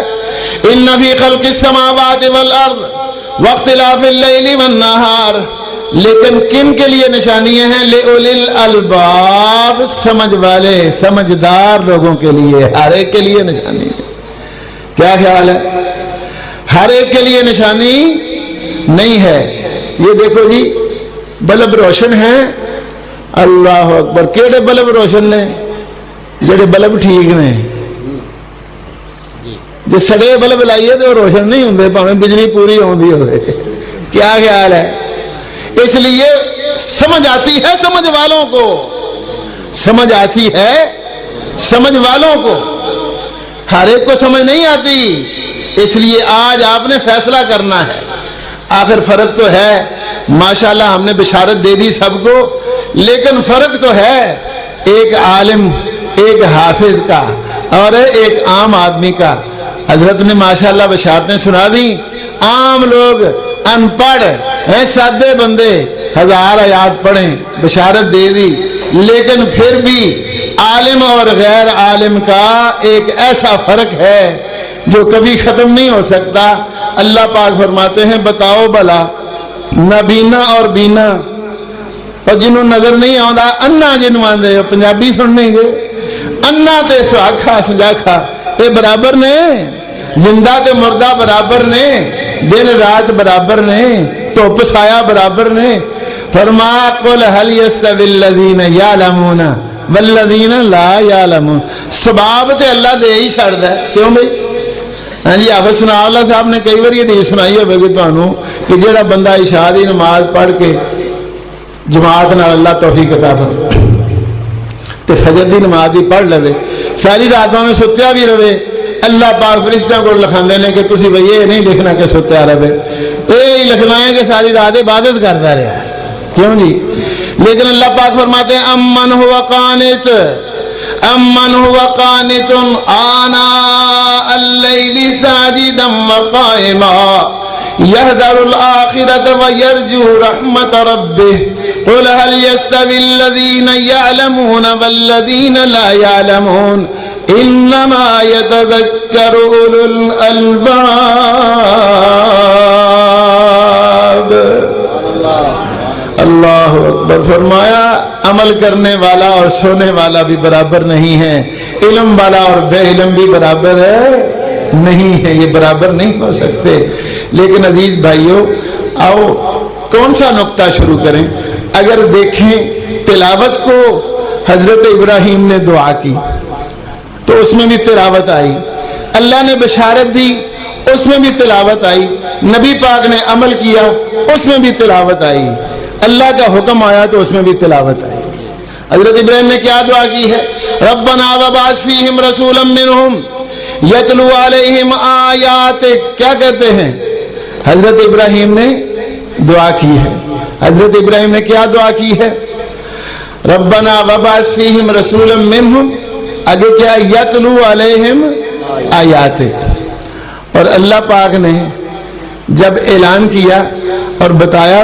ان فی خلق السماوات والارض واختلاف اللیل والنہار، لیکن کن کے لیے نشانیاں ہیں؟ لأولی الالباب، سمجھ والے سمجھدار لوگوں کے لیے، ہر ایک کے لیے نشانی ہے۔ کیا خیال ہے؟ ہر ایک کے لیے نشانی نہیں ہے۔ یہ دیکھو جی بلب روشن ہیں، اللہ اکبر، کیڑے بلب روشن نے؟ جڑے بلب ٹھیک نے، جو سڑے بلب لائیے تو روشن نہیں ہوندے، پاویں بجلی پوری ہوندی ہوئے۔ کیا خیال ہے؟ اس لیے سمجھ آتی ہے سمجھ والوں کو، سمجھ آتی ہے سمجھ والوں کو، ہر ایک کو سمجھ نہیں آتی۔ اس لیے آج آپ نے فیصلہ کرنا ہے۔ آخر فرق تو ہے، ماشاءاللہ ہم نے بشارت دے دی سب کو، لیکن فرق تو ہے ایک عالم ایک حافظ کا اور ایک عام آدمی کا۔ حضرت نے ماشاءاللہ بشارتیں سنا دی، عام لوگ ان پڑھ ہیں، سادے بندے 1000 آیات پڑھیں، بشارت دے دی، لیکن پھر بھی عالم اور غیر عالم کا ایک ایسا فرق ہے جو کبھی ختم نہیں ہو سکتا۔ اللہ پاک فرماتے ہیں بتاؤ بلا نبینا اور بینا، اور جنہوں نظر نہیں آتا انا جنہوں آدھے پنجابی سننے گے، انا تے سواکھا سجاکھا یہ برابر نے، زندہ تے مردہ برابر نے، دن رات برابر نے، دھوپ سایہ برابر نے۔ فرما قل هل يستوي الذين يعلمون والذين لا يعلمون، سباب تے اللہ دے ہی چھڑدا ہے۔ کیوں بھائی؟ ہاں جی حافظ ثناء اللہ صاحب نے کئی بار یہ حدیث سنائی ہوے گی تانوں کہ جڑا بندہ عشاء دی نماز پڑھ کے جماعت نال اللہ توفیق عطا فرمائے تے فجر دی نماز بھی پڑھ لے، ساری رات میں ستیا بھی رہے، اللہ پاک فرشتوں کو لکھاندے نے کہ تسی بھئی یہ نہیں لکھنا کہ ستیا رہے، یہ لکھنا ہے کہ ساری رات عبادت کرتا رہا ہے۔ کیوں جی؟ لیکن اللہ پاک فرماتے ہیں امن ہوا قانت، امن هو قانت آناء الليل ساجدا وقائما يحذر الآخرة ويرجو رحمة ربه قل هل يستوي الذين يعلمون والذين لا يعلمون انما يتذكر اولو الالباب. اللہ اکبر. فرمایا عمل کرنے والا اور سونے والا بھی برابر نہیں ہے, علم والا اور بے علم بھی برابر ہے نہیں ہے, یہ برابر نہیں ہو سکتے. لیکن عزیز بھائیوں, آؤ کون سا نقطہ شروع کریں. اگر دیکھیں تلاوت کو, حضرت ابراہیم نے دعا کی تو اس میں بھی تلاوت آئی, اللہ نے بشارت دی اس میں بھی تلاوت آئی, نبی پاک نے عمل کیا اس میں بھی تلاوت آئی, اللہ کا حکم آیا تو اس میں بھی تلاوت آئی. حضرت ابراہیم نے کیا دعا کی ہے؟ ربنا وبعث فیہم رسولا منہم یتلو علیہم آیاتک. کیا کہتے ہیں؟ حضرت ابراہیم نے دعا کی ہے. حضرت ابراہیم نے کیا دعا کی ہے؟ ربنا وبعث فیہم رسولا منہم, آگے کیا؟ یتلو علیہم آیاتک. اور اللہ پاک نے جب اعلان کیا اور بتایا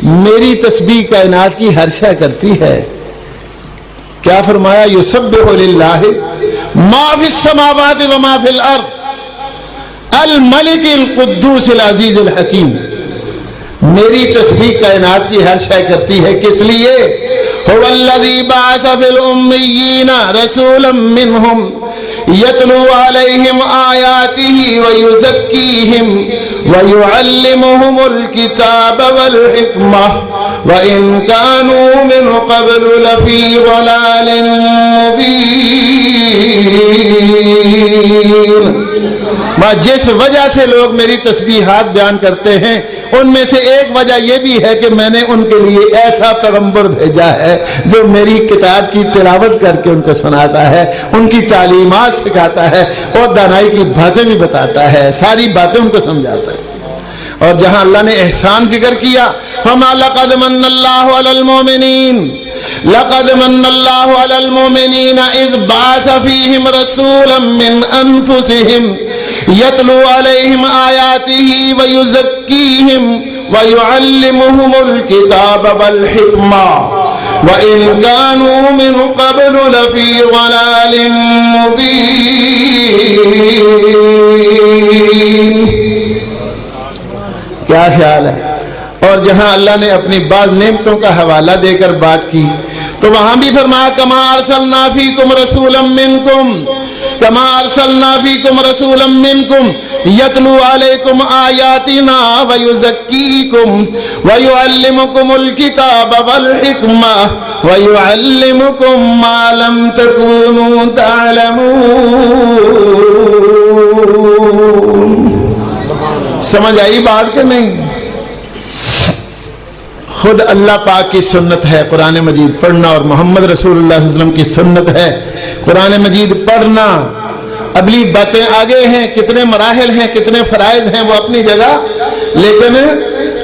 میری تسبیح کائنات کی ہر شے کرتی ہے, کیا فرمایا؟ یسبح للہ ما فی السماوات و ما فی الارض الملک القدوس العزیز الحکیم. میری تسبیح کائنات کی ہر شے کرتی ہے. کس لیے؟ هو الذی بعث فی الامیین رسولا منہم یتلو علیہم آیاتہ ویزکیہم ویعلمہم الکتاب والحکمہ وإن كانوا من قبل لفی ضلال مبین. جس وجہ سے لوگ میری تسبیحات بیان کرتے ہیں ان میں سے ایک وجہ یہ بھی ہے کہ میں نے ان کے لیے ایسا پیغمبر بھیجا ہے جو میری کتاب کی تلاوت کر کے ان کو سناتا ہے, ان کی تعلیمات سکھاتا ہے اور دانائی کی باتیں بھی بتاتا ہے, ساری باتیں ان کو سمجھاتا ہے. اور جہاں اللہ نے احسان ذکر کیا, وَمَا لَقَدْ مَنَّ اللَّهُ عَلَى الْمُؤْمِنِينَ لَقَدْ مَنَّ اللَّهُ عَلَى الْمُؤْمِنِينَ إِذْ بَعَثَ فِيهِمْ رَسُولًا مِّنْ أَنفُسِهِمْ يَتْلُو عَلَيْهِمْ آيَاتِهِ وَيُزَكِّيهِمْ وَيُعَلِّمُهُمُ الْكِتَابَ وَالْحِكْمَةَ وَإِنْ كَانُوا مِنْ قَبْلُ لَفِي ضَلَالٍ مُبِينٍ. کیا خیال ہے؟ اور جہاں اللہ نے اپنی بعض نعمتوں کا حوالہ دے کر بات کی تو وہاں بھی فرمایا کما ارسلنا فیکم رسولا منکم کما ارسلنا فیکم رسولا منکم یتلو علیکم آیاتنا ویزکیکم ویعلمکم الکتاب والحکمہ ویعلمکم ما لم تکونوا تعلمون. سمجھ آئی بات کہ نہیں؟ خود اللہ پاک کی سنت ہے قرآن مجید پڑھنا, اور محمد رسول اللہ صلی اللہ علیہ وسلم کی سنت ہے قرآن مجید پڑھنا. اگلی باتیں آگے ہیں, کتنے مراحل ہیں, کتنے فرائض ہیں, وہ اپنی جگہ, لیکن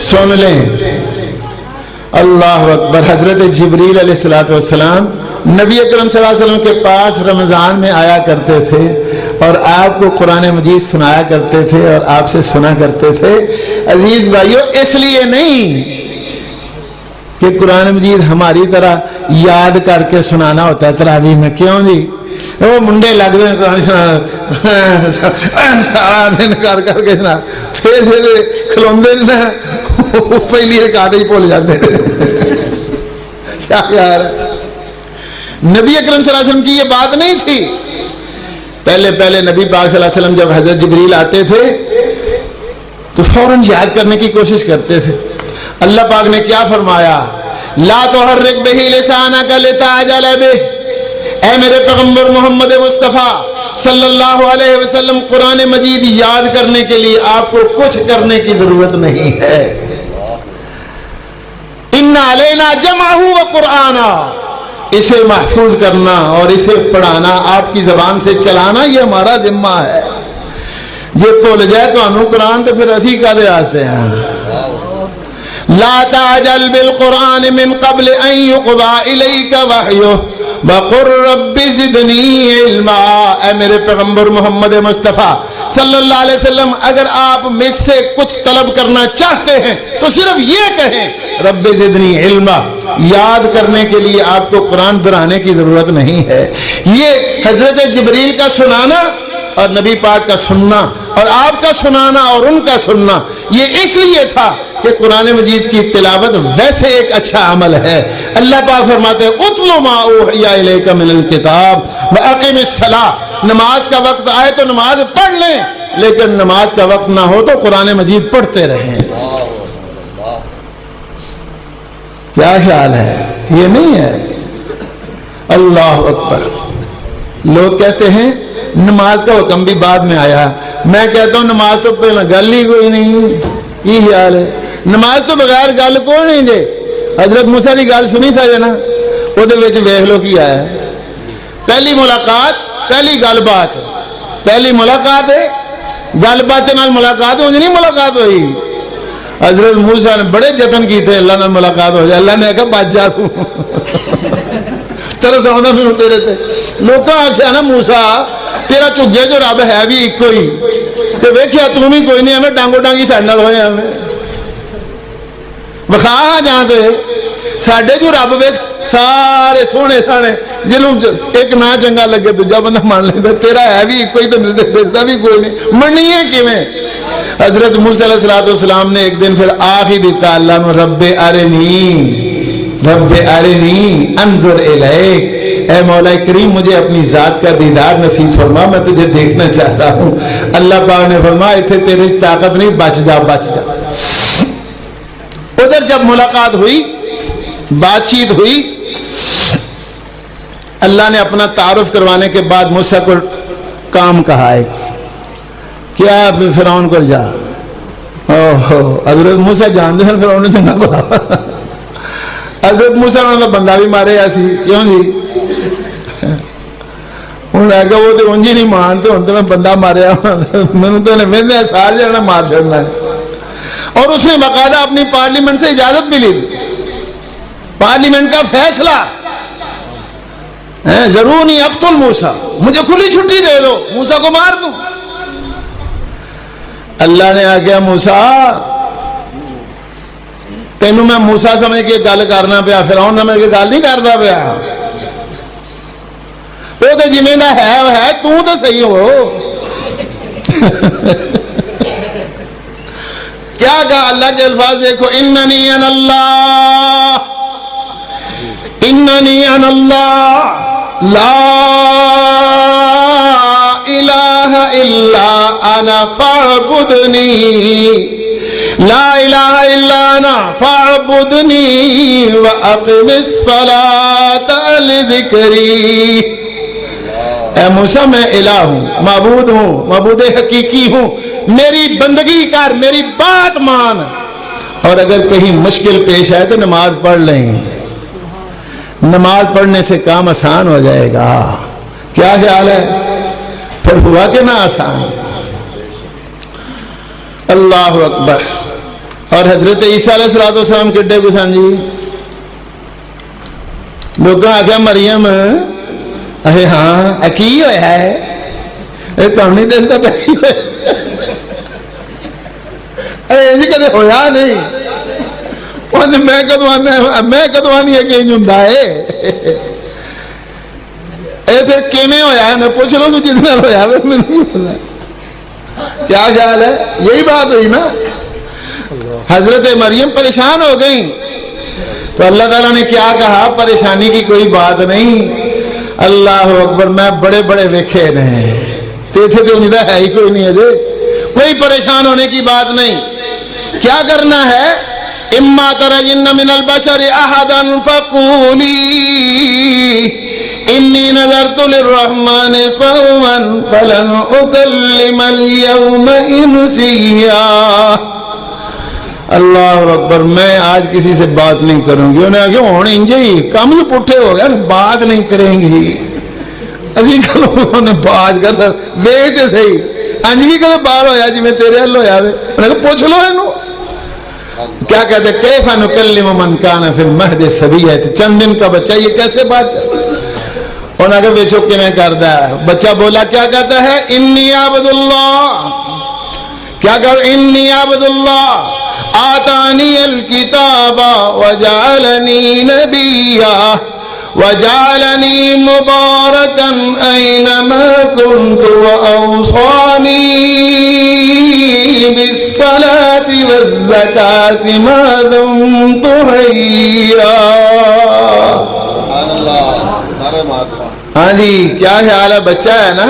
سن لیں. اللہ اکبر. حضرت جبریل علیہ السلام نبی اکرم صلی اللہ علیہ وسلم کے پاس رمضان میں آیا کرتے تھے اور آپ کو قرآن مجید سنایا کرتے تھے اور آپ سے سنا کرتے تھے. عزیز بھائیو, اس لیے نہیں کہ قرآن مجید ہماری طرح یاد کر کے سنانا ہوتا ہے تراویح میں. کیوں جی؟ وہ منڈے لگ رہے ہیں سارا دن کر کے نا, پھر کھلوندے نا پہلی رکعت ہی بھول جاتے. کیا خیال ہے؟ نبی اکرم صلی اللہ علیہ وسلم کی یہ بات نہیں تھی. پہلے نبی پاک صلی اللہ علیہ وسلم جب حضرت جبریل آتے تھے تو فوراً یاد کرنے کی کوشش کرتے تھے. اللہ پاک نے کیا فرمایا؟ لا تحرک بہ لسانک لتعجل بہ. اے میرے پیغمبر محمد مصطفیٰ صلی اللہ علیہ وسلم, قرآن مجید یاد کرنے کے لیے آپ کو کچھ کرنے کی ضرورت نہیں ہے. ان علینا جمعہ وقرآنا, اسے محفوظ کرنا اور اسے پڑھانا, آپ کی زبان سے چلانا, یہ ہمارا ذمہ ہے. جے بھول جائے تو انہوں قرآن تو پھر اسی کا دے آستے ہیں. لا تعجل بالقرآن من قبل ان يقضى إليك وحيه وَقُلْ رَبِّ زِدْنِي عِلْمًا، اے میرے پیغمبر محمد مصطفیٰ صلی اللہ علیہ وسلم، اگر آپ مجھ سے کچھ طلب کرنا چاہتے ہیں تو صرف یہ کہیں رب زدنی علما، یاد کرنے کے لیے آپ کو قرآن دہرانے کی ضرورت نہیں ہے۔ یہ حضرت جبریل کا سنانا اور نبی پاک کا سننا اور آپ کا سنانا اور ان کا سننا یہ اس لیے تھا کہ قرآن مجید کی تلاوت ویسے ایک اچھا عمل ہے۔ اللہ پاک فرماتے ہیں اتل ما اوحی الیک من الکتاب واقم الصلاۃ، نماز کا وقت آئے تو نماز پڑھ لیں، لیکن نماز کا وقت نہ ہو تو قرآن مجید پڑھتے رہیں۔ کیا خیال ہے؟ یہ نہیں ہے؟ اللہ اکبر۔ لوگ کہتے ہیں نماز کا حکم بھی بعد میں آیا، میں کہتا ہوں نماز تو پہلے گل ہی کوئی نہیں۔ یہ خیال ہے نماز تو بغیر گل کوئی نہیں جے۔ حضرت موسیٰ دی گل سنی سارے نا، وہ ویکھ لو کی آیا۔ پہلی ملاقات، پہلی گل بات، پہلی ملاقات ہے، گل بات نال ملاقات ہو نہیں ملاقات ہوئی۔ حضرت موسیٰ نے بڑے جتن کیتے اللہ نال ملاقات ہو جائے، اللہ نے کہا بچ جا تو ترس آؤں پھر تیرے تے۔ لوکاں آکھیا نا موسیٰ تیرا چگے جو رب ہے بھی ایک ہی تے ویکھیا تو بھی کوئی نہیں، ہمیں ڈانگو ڈانگی ساڈے نال ہوئے ہمیں وکھا جہاں تے ساڈے جو رب ویکھ سارے سونے سانے جنوں ایک نہ چنگا لگے دوجا بندہ مان لیندا، تیرا ہے بھی ایک ہی تے دسدا بھی کوئی نہیں، مننی ہے کیویں؟ حضرت موسیٰ علیہ السلام نے ایک دن پھر آخ ہی دیتا اللہ میں رب ارنی انظر الیک، اے مولا کریم مجھے اپنی ذات کا دیدار نصیب فرما، میں تجھے دیکھنا چاہتا ہوں۔ اللہ پاک نے فرمایا اتنے تیرے طاقت نہیں، بچ جا بچ جا۔ ادھر جب ملاقات ہوئی، بات چیت ہوئی، اللہ نے اپنا تعارف کروانے کے بعد موسیٰ کو کام کہا ہے کیا فرعون کو جا۔ حضرت موسیٰ جانتے ہیں فرعون نے چنگا بولا، حضرت موسیٰ نے بندہ بھی مارے ایسی کیوں جی؟ انہوں نے کہا وہ تو انجی نہیں مانتے، ہوں تو میں بندہ ماریا میں تو انہیں سار جانا مار چھڑنا ہے۔ اور اس نے باقاعدہ اپنی پارلیمنٹ سے اجازت بھی لی تھی، پارلیمنٹ کا فیصلہ ضرور نہیں اقتل موسیٰ، مجھے کھلی چھٹی دے دو، موسیٰ کو مار دوں۔ اللہ نے آگیا موسیٰ تینوں میں موسیٰ سمجھ کے گل کرنا پیا، فرعون سمجھ کے گل نہیں کرتا پیا، وہ تو جی میں ہے تو صحیح ہو۔ کیا کہا اللہ کے الفاظ دیکھو اننی انا اللہ، اننی انا اللہ لا الہ الا انا فاعبدنی، لا الہ الا انا فاعبدنی واقم الصلاة لذکری۔ اے موسیٰ میں الہ ہوں، معبود ہوں، معبود حقیقی ہوں، میری بندگی کر، میری بات مان، اور اگر کہیں مشکل پیش آئے تو نماز پڑھ لیں، نماز پڑھنے سے کام آسان ہو جائے گا۔ کیا خیال ہے؟ پھر ہوا کہ نہ آسان؟ اللہ اکبر۔ اور حضرت عیسیٰ علیہ السلام کڈے گسان جی، لوگوں آگیا مریم اے ہاں کی ہویا ہے، اے تو نہیں دستا پہ کی ہویا، اے کدے ہویا نہیں، میں کدوانی ہے کہ ہوں اے پھر کیویں ہویا ہے، میں پوچھ لو جتنا ہویا ہے میں نہیں پتا۔ کیا خیال ہے؟ یہی بات ہوئی نا، حضرت مریم پریشان ہو گئی تو اللہ تعالیٰ نے کیا کہا، پریشانی کی کوئی بات نہیں، اللہ اکبر، میں بڑے بڑے ویکھے نے تیتھے تو انہیں ہے ہی کوئی نہیں ہے، کوئی پریشان ہونے کی بات نہیں۔ کیا کرنا ہے؟ اما ترین من البشر احدا فقولی انی نذرت للرحمن صوما فلن اکلم اليوم انسیا۔ اللہ اکبر، میں آج کسی سے بات نہیں کروں گی۔ انہیں آگے ہونے انجی کام ہی پٹھے ہو گیا، بات نہیں کریں گی، اسی کلوں نے بات کرتا ویچ صحیح انج بھی کدے باہر ہویا جی میں تیرے حل ہویا وے، انہیں کہا پوچھ لو انہوں کیا کہتے کیف نکلم من کان فی المہد صبیا، چند دن کا بچہ یہ کیسے بات کرتا؟ انہوں نے بیچو کہ میں کرتا ہے. بچہ بولا کیا کہتا ہے؟ انی عبداللہ. کیا کہتا؟ انی عبداللہ آتانی الکتاب وجعلنی نبیا وجعلنی مبارکا اینما کنت واوصانی بالصلاة والزکاة ما دمت حیا. ہاں جی کیا خیال ہے؟ بچہ ہے نا.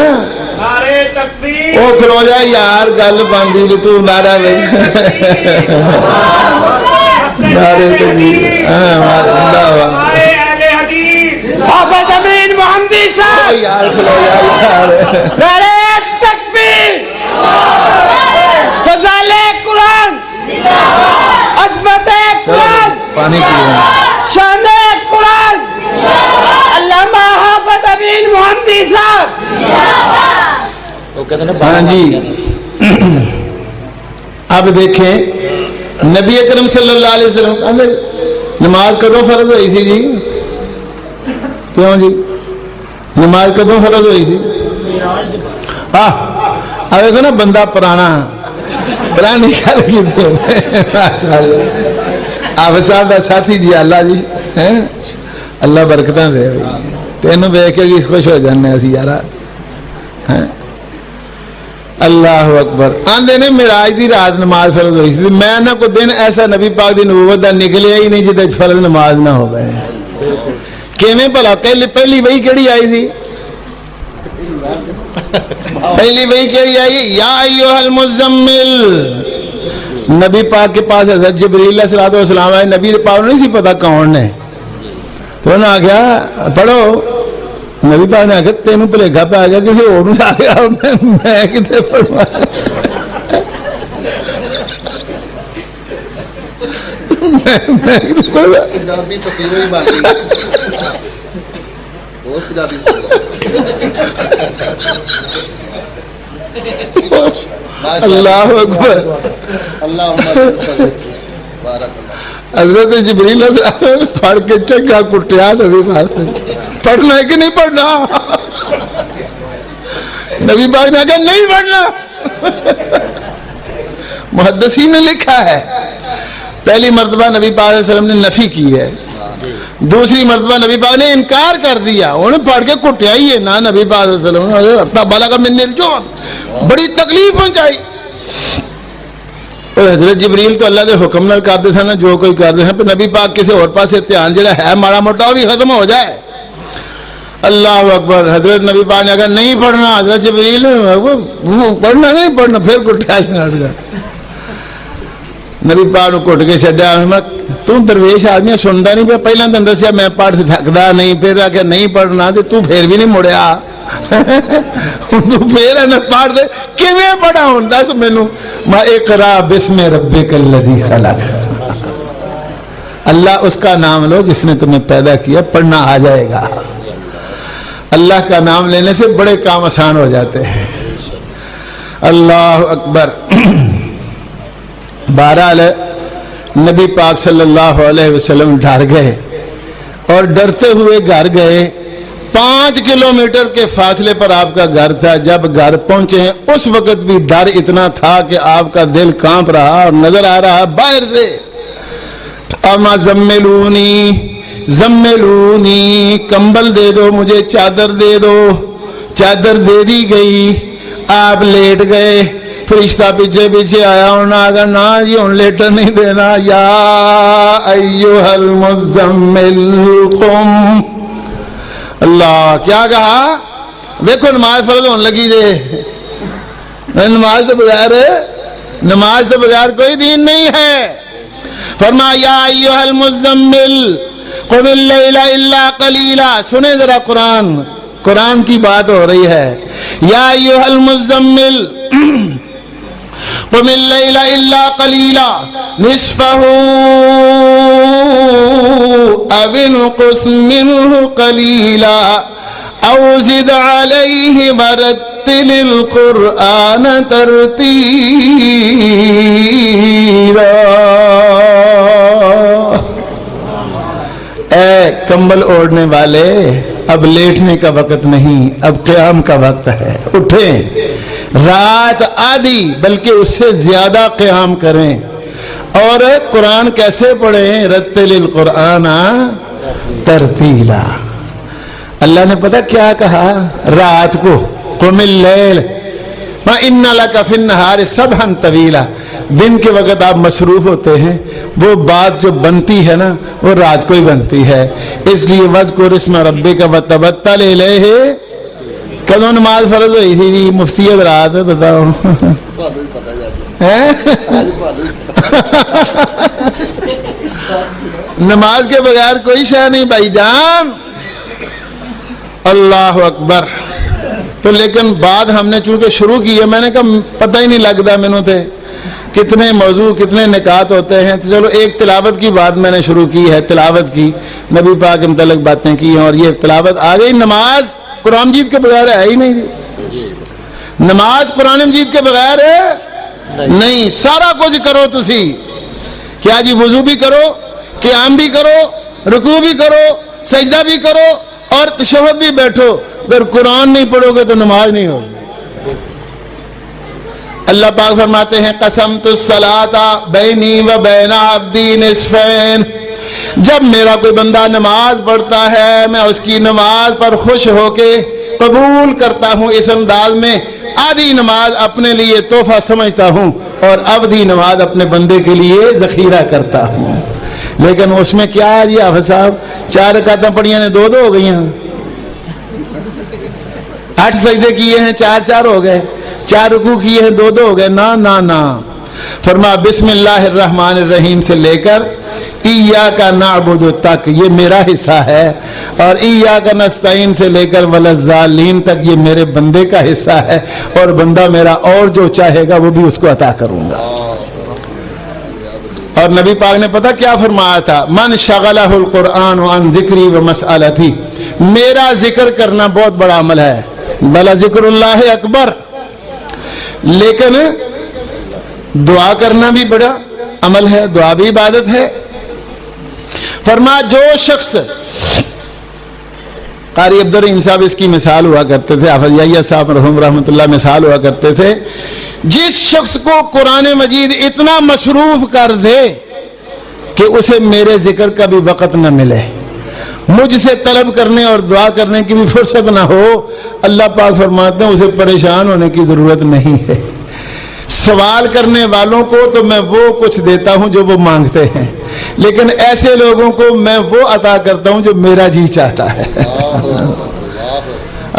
وہ کھلو جا یار گل بندی بھی تو نعرہ نعرے تکبیر. حافظ امین محمدی صاحب یار کھلو جا یار. نعرہ تکبیر، فضائل قرآن، عظمت قرآن، پانی پیے. شان قرآن، علامہ حافظ امین محمدی صاحب. ہاں جی اب دیکھیں نبی اکرم صلی اللہ علیہ وسلم نماز کدوں فرض ہوئی تھی جی؟ کیوں جی نماز کدوں فرض ہوئی تھی؟ اب دیکھو نا بندہ پرانی گل کی ماشاء اللہ. آپ صاحب کا ساتھی جی اللہ جی اللہ برکتاں دے. تینوں دیکھ کے خوش ہو جانے اسی یار. اللہ اکبر. آندے نے معراج دی رات نماز فرض ہوئی سی. میں نہ کوئی دن ایسا نبی پاک دی نبوت دا نکلیا ہی نہیں جدے فرض نماز نہ ہو گئے. کیویں بھلا پہلی وہی کیڑی آئی سی؟ پہلی وہی کیڑی آئی؟ یا ایھا المزمل. نبی پاک کے پاس حضرت جبریل علیہ الصلوۃ والسلام آئے. نبی پاک نہیں سی پتا کون نے. تو انہوں نے آخیا پڑھو. نبی پاک نے آخیا تینوں بھلیکا پی گیا کسی اور آ گیا میں کتنے پڑھوا. اللہ اکبر. حضرت جبریل پڑھ کے چنگا کٹیا. نبی پاک پڑھنا ہے کہ نہیں پڑھنا؟ نبی پاک نے کہا نہیں پڑھنا. محدثین نے لکھا ہے پہلی مرتبہ نبی پاک علیہ السلام نے نفی کی ہے. دوسری مرتبہ نبی پاک نے انکار کر دیا. انہوں نے پڑھ کے کٹیا ہی ہے نا. نبی پاک علیہ السلام نے بالا کا من الجوع بڑی تکلیف پہنچائی. حضرت جبریل تو اللہ دے حکم نال کرتے تھے نا جو کوئی کرتے ہیں. نبی پاک کسی اور پاسے دھیان جڑا ہے ماڑا موٹا وہ بھی ختم ہو جائے. اللہ اکبر. حضرت نبی پاک نے کہا نہیں پڑھنا. حضرت جبریل پڑھنا نہیں پڑھنا. پھر کٹیا. نبی پاک نے کٹ کے چڈیا. تو درویش آدمی سنتا نہیں پیا. پہلے تین دسیا میں پڑھ سکتا نہیں. پھر آ کے نہیں پڑھنا تو پھر بھی نہیں مڑیا. پھر پڑھ دے کیویں پڑھا ہوں دس مینوں. میں اقرا بسم ربک الذی خلق. اللہ اس کا نام لو جس نے تمہیں پیدا کیا. پڑھنا آ جائے گا. اللہ کا نام لینے سے بڑے کام آسان ہو جاتے ہیں. اللہ اکبر. بہرحال نبی پاک صلی اللہ علیہ وسلم ڈر گئے اور ڈرتے ہوئے گھر گئے. 5 کلومیٹر کے فاصلے پر آپ کا گھر تھا. جب گھر پہنچے ہیں اس وقت بھی ڈر اتنا تھا کہ آپ کا دل کانپ رہا اور نظر آ رہا باہر سے اما زملونی زملونی کمبل دے دو مجھے, چادر دے دو. چادر دے دی گئی. آپ لیٹ گئے. فرشتہ پیچھے پیچھے آیا. انہوں نے آگا نا جی ہوں لیٹر نہیں دینا. یا ایھا المزمل قم. اللہ کیا کہا؟ دیکھو نماز فرض ہونے لگی دے. نماز تو بغیر کوئی دین نہیں ہے. فرمایا یا ایھا المزمل قم اللیل الا قلیلا. سنیں ذرا قرآن کی بات ہو رہی ہے. یا ایھا المزمل قم اللیل الا قلیلا نصفہ او انقص منہ قلیلا او زد علیہ ورتل القرآن ترتیلا. اے کمبل اوڑھنے والے اب لیٹنے کا وقت نہیں، اب قیام کا وقت ہے، اٹھیں، رات آدھی بلکہ اس سے زیادہ قیام کریں۔ اور قرآن کیسے پڑھیں؟ رتل القرآن ترتیلا۔ اللہ نے پتہ کیا کہا؟ رات کو قم اللیل وَإِنَّ لَكَ فِي النَّهَارِ سَبْحًا طَوِيلًا، دن کے وقت آپ مصروف ہوتے ہیں، وہ بات جو بنتی ہے نا وہ رات کو ہی بنتی ہے، اس لیے وَاذْكُرِ اسْمَ رَبِّكَ وَتَبَتَّلْ إِلَيْهِ۔ کدوں نماز فرض ہوئی تھی جی مفتی حضرات بتاؤ؟ نماز کے بغیر کوئی شے نہیں بھائی جان۔ اللہ اکبر۔ تو لیکن بعد ہم نے چونکہ شروع کی ہے، میں نے کہا پتہ ہی نہیں لگتا مینوں تھے کتنے موضوع کتنے نکات ہوتے ہیں، تو چلو ایک تلاوت کی بات میں نے شروع کی ہے، تلاوت کی، نبی پاک کے متعلق باتیں کی ہیں، اور یہ تلاوت آ گئی۔ نماز قرآن مجید کے بغیر ہے ہی نہیں جی، نماز قرآن مجید کے بغیر ہے نہیں۔ سارا کچھ کرو تسی، کیا جی وضو بھی کرو، قیام بھی کرو، رکوع بھی کرو، سجدہ بھی کرو اور تشہد بھی بیٹھو، اگر قرآن نہیں پڑھو گے تو نماز نہیں ہوگی۔ اللہ پاک فرماتے ہیں قسمت الصلاۃ بینی و بین عبدی نصفین، جب میرا کوئی بندہ نماز پڑھتا ہے میں اس کی نماز پر خوش ہو کے قبول کرتا ہوں اس انداز میں، آدھی نماز اپنے لیے تحفہ سمجھتا ہوں اور آدھی نماز اپنے بندے کے لیے ذخیرہ کرتا ہوں۔ لیکن اس میں کیا ہے جی حافظ صاحب، 4 رکعتیں پڑھیاں نے 2 ہو گئی ہیں، 8 سجدے کیے ہیں 4 ہو گئے، 4 رکوع کیے ہیں 2 ہو گئے۔ نا نا نا، فرما بسم اللہ الرحمن الرحیم سے لے کر ایاک نعبد تک یہ میرا حصہ ہے، اور ایاک نستعین سے لے کر وللضالین تک یہ میرے بندے کا حصہ ہے، اور بندہ میرا اور جو چاہے گا وہ بھی اس کو عطا کروں گا۔ اور نبی پاک نے پتہ کیا فرمایا تھا؟ من شغلہ القرآن عن ذکری و مسئلتی، میرا ذکر کرنا بہت بڑا عمل ہے، بلا ذکر اللہ اکبر، لیکن دعا کرنا بھی بڑا عمل ہے، دعا بھی عبادت ہے۔ فرما جو شخص، قاری عبدالرحیم صاحب اس کی مثال ہوا کرتے تھے، حافظ یحییٰ صاحب رحمۃ اللہ مثال ہوا کرتے تھے، جس شخص کو قرآن مجید اتنا مصروف کر دے کہ اسے میرے ذکر کا بھی وقت نہ ملے، مجھ سے طلب کرنے اور دعا کرنے کی بھی فرصت نہ ہو، اللہ پاک فرماتے ہیں اسے پریشان ہونے کی ضرورت نہیں ہے۔ سوال کرنے والوں کو تو میں وہ کچھ دیتا ہوں جو وہ مانگتے ہیں، لیکن ایسے لوگوں کو میں وہ عطا کرتا ہوں جو میرا جی چاہتا ہے۔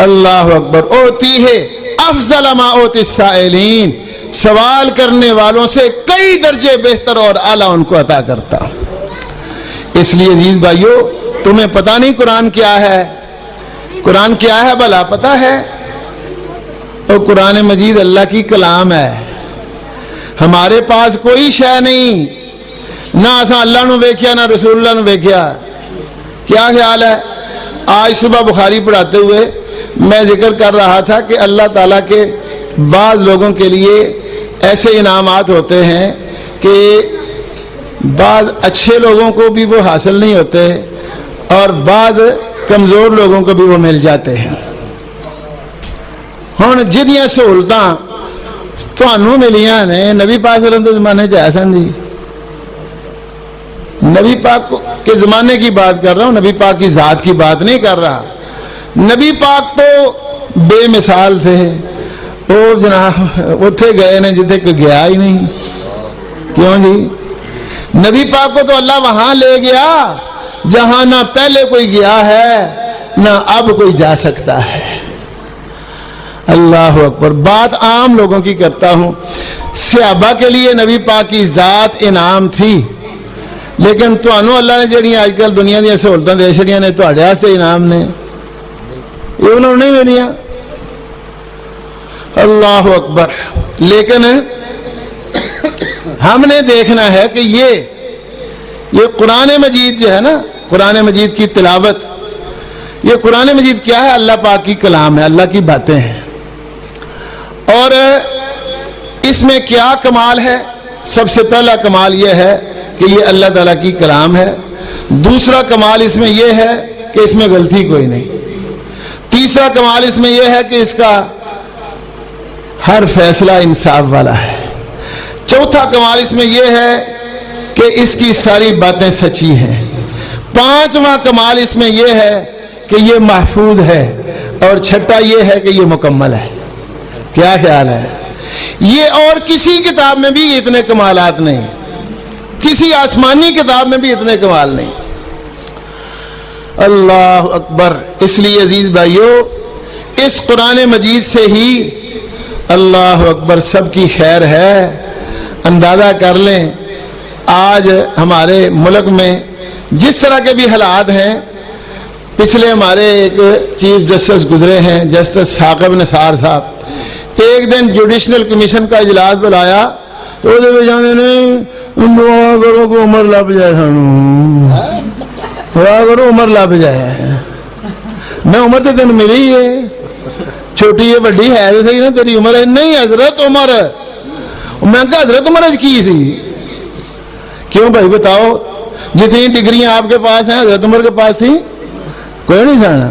اللہ اکبر۔ اوتی ہے افضل ما اوتی السائلین، سوال کرنے والوں سے کئی درجے بہتر اور اعلیٰ ان کو عطا کرتا ہوں۔ اس لیے عزیز بھائیو، تمہیں پتہ نہیں قرآن کیا ہے؟ قرآن کیا ہے بھلا پتہ ہے؟ اور قرآن مجید اللہ کی کلام ہے، ہمارے پاس کوئی شے نہیں، نہ اساں اللہ نو ویکھیا نہ رسول اللہ نو ویکھیا۔ کیا خیال ہے؟ آج صبح بخاری پڑھاتے ہوئے میں ذکر کر رہا تھا کہ اللہ تعالیٰ کے بعض لوگوں کے لیے ایسے انعامات ہوتے ہیں کہ بعض اچھے لوگوں کو بھی وہ حاصل نہیں ہوتے اور بعض کمزور لوگوں کو بھی وہ مل جاتے ہیں۔ ہن جنیاں سہولتاں تھانوں ملیاں نے نبی پاک صلی اللہ علیہ وسلم کے زمانے چ سن جی، نبی پاک کے زمانے کی بات کر رہا ہوں، نبی پاک کی ذات کی بات نہیں کر رہا۔ نبی پاک تو بے مثال تھے، وہ جناب اتھے گئے نے جتھے کوئی گیا ہی نہیں، کیوں جی؟ نبی پاک کو تو اللہ وہاں لے گیا جہاں نہ پہلے کوئی گیا ہے نہ اب کوئی جا سکتا ہے۔ اللہ اکبر۔ بات عام لوگوں کی کرتا ہوں، صحابہ کے لیے نبی پاک کی ذات انعام تھی، لیکن تانوں اللہ نے جڑیاں آج کل دنیا دیا سہولتاں دے چھڑیاں نے تہاڈے واسطے انعام نے، یہ انہوں نے نہیں ملیاں۔ اللہ اکبر۔ لیکن ہم نے دیکھنا ہے کہ یہ قرآن مجید جو ہے نا، قرآن مجید کی تلاوت، یہ قرآن مجید کیا ہے؟ اللہ پاک کی کلام ہے، اللہ کی باتیں ہیں، اور اس میں کیا کمال ہے؟ سب سے پہلا کمال یہ ہے کہ یہ اللہ تعالیٰ کی کلام ہے۔ دوسرا کمال اس میں یہ ہے کہ اس میں غلطی کوئی نہیں۔ تیسرا کمال اس میں یہ ہے کہ اس کا ہر فیصلہ انصاف والا ہے۔ چوتھا کمال اس میں یہ ہے کہ اس کی ساری باتیں سچی ہیں۔ پانچواں کمال اس میں یہ ہے کہ یہ محفوظ ہے، اور چھٹا یہ ہے کہ یہ مکمل ہے۔ کیا خیال ہے؟ یہ اور کسی کتاب میں بھی اتنے کمالات نہیں، کسی آسمانی کتاب میں بھی اتنے کمال نہیں۔ اللہ اکبر۔ اس لیے عزیز بھائیو، اس قرآن مجید سے ہی اللہ اکبر سب کی خیر ہے۔ اندازہ کر لیں آج ہمارے ملک میں جس طرح کے بھی حالات ہیں، پچھلے ہمارے ایک چیف جسٹس گزرے ہیں، جسٹس ثاقب نثار صاحب، ایک دن جوڈیشنل کمیشن کا اجلاس بلایا تو دعا کرو کہ عمر لب جائے، دعا کرو عمر لب جائے۔ میں عمر تو تین ملی ہے، چھوٹی ہے بڑی ہے تو صحیح نا، تیری عمر ہے نہیں حضرت عمر۔ میں کہا حضرت عمر کی سی؟ کیوں بھائی بتاؤ، جتنی ڈگریاں آپ کے پاس ہیں حضرت عمر کے پاس تھیں؟ کوئی نہیں سنا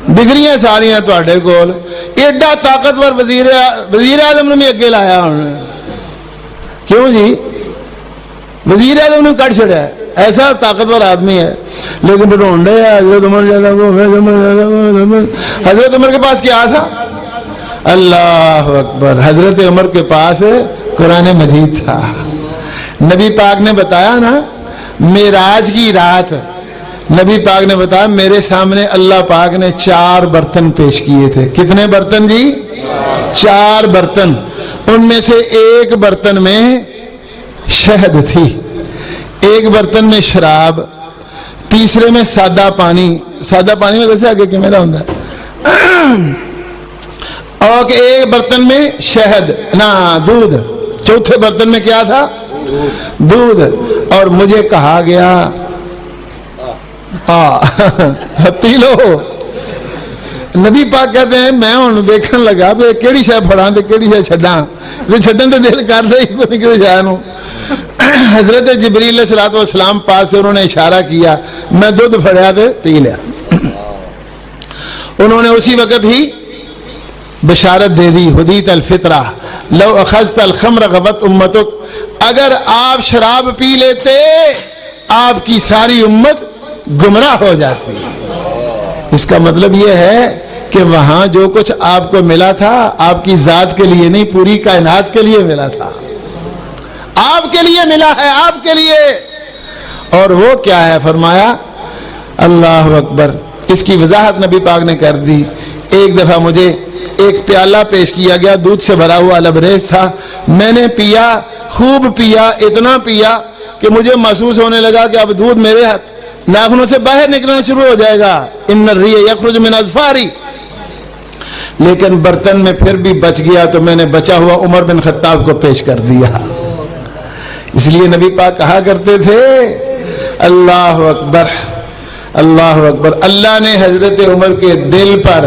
ڈگریاں ساریاں تواڈے کول۔ ایڈا طاقتور وزیر اعظم نے بھی اگے لایا ہوں۔ کیوں جی؟ وزیر اعظم نے کٹ چھڑیا ہے، ایسا طاقتور آدمی ہے، لیکن ڈھونڈے حضرت عمر زیادہ حضرت عمر کے پاس کیا تھا؟ اللہ اکبر، حضرت عمر کے پاس قرآن مجید تھا۔ نبی پاک نے بتایا نا، معراج کی رات نبی پاک نے بتایا میرے سامنے اللہ پاک نے 4 برتن پیش کیے تھے۔ کتنے برتن جی؟ 4 برتن۔ ان میں سے ایک برتن میں شہد تھی، ایک برتن میں شراب، تیسرے میں سادہ پانی۔ سادہ پانی میں جیسے آگے کہ میرا ہوتا ہے، اور ایک برتن میں شہد نہ دودھ، چوتھے برتن میں کیا تھا؟ دودھ۔ اور مجھے کہا گیا پی لو۔ نبی پاک کہتے ہیں میں ہوں دیکھن لگا بھی کیڑی شے پھڑاں تے کیڑی شے چھڈاں، چھڈن تے دل کردا ہی کوئی کسی شے نوں۔ حضرت جبریل علیہ الصلوۃ والسلام پاس سے انہوں نے اشارہ کیا، میں دودھ پھڑیا تے پی لیا۔ انہوں نے اسی وقت ہی بشارت دے دی، ہدیت الفطرہ لو اخذت الخمر غبت امتک، اگر آپ شراب پی لیتے آپ کی ساری امت گمراہ ہو جاتی۔ اس کا مطلب یہ ہے کہ وہاں جو کچھ آپ کو ملا تھا آپ کی ذات کے لیے نہیں، پوری کائنات کے لیے ملا تھا، آپ کے لیے ملا ہے، آپ کے لیے۔ اور وہ کیا ہے؟ فرمایا اللہ اکبر۔ اس کی وضاحت نبی پاک نے کر دی۔ ایک دفعہ مجھے ایک پیالہ پیش کیا گیا، دودھ سے بھرا ہوا لبریز تھا، میں نے پیا، خوب پیا، اتنا پیا کہ مجھے محسوس ہونے لگا کہ اب دودھ میرے ناخنوں سے باہر نکلنا شروع ہو جائے گا، ان الری یخرج من اظفاری۔ لیکن برتن میں پھر بھی بچ گیا تو میں نے بچا ہوا عمر بن خطاب کو پیش کر دیا۔ اس لیے نبی پاک کہا کرتے تھے اللہ اکبر، اللہ اکبر، اللہ نے حضرت عمر کے دل پر،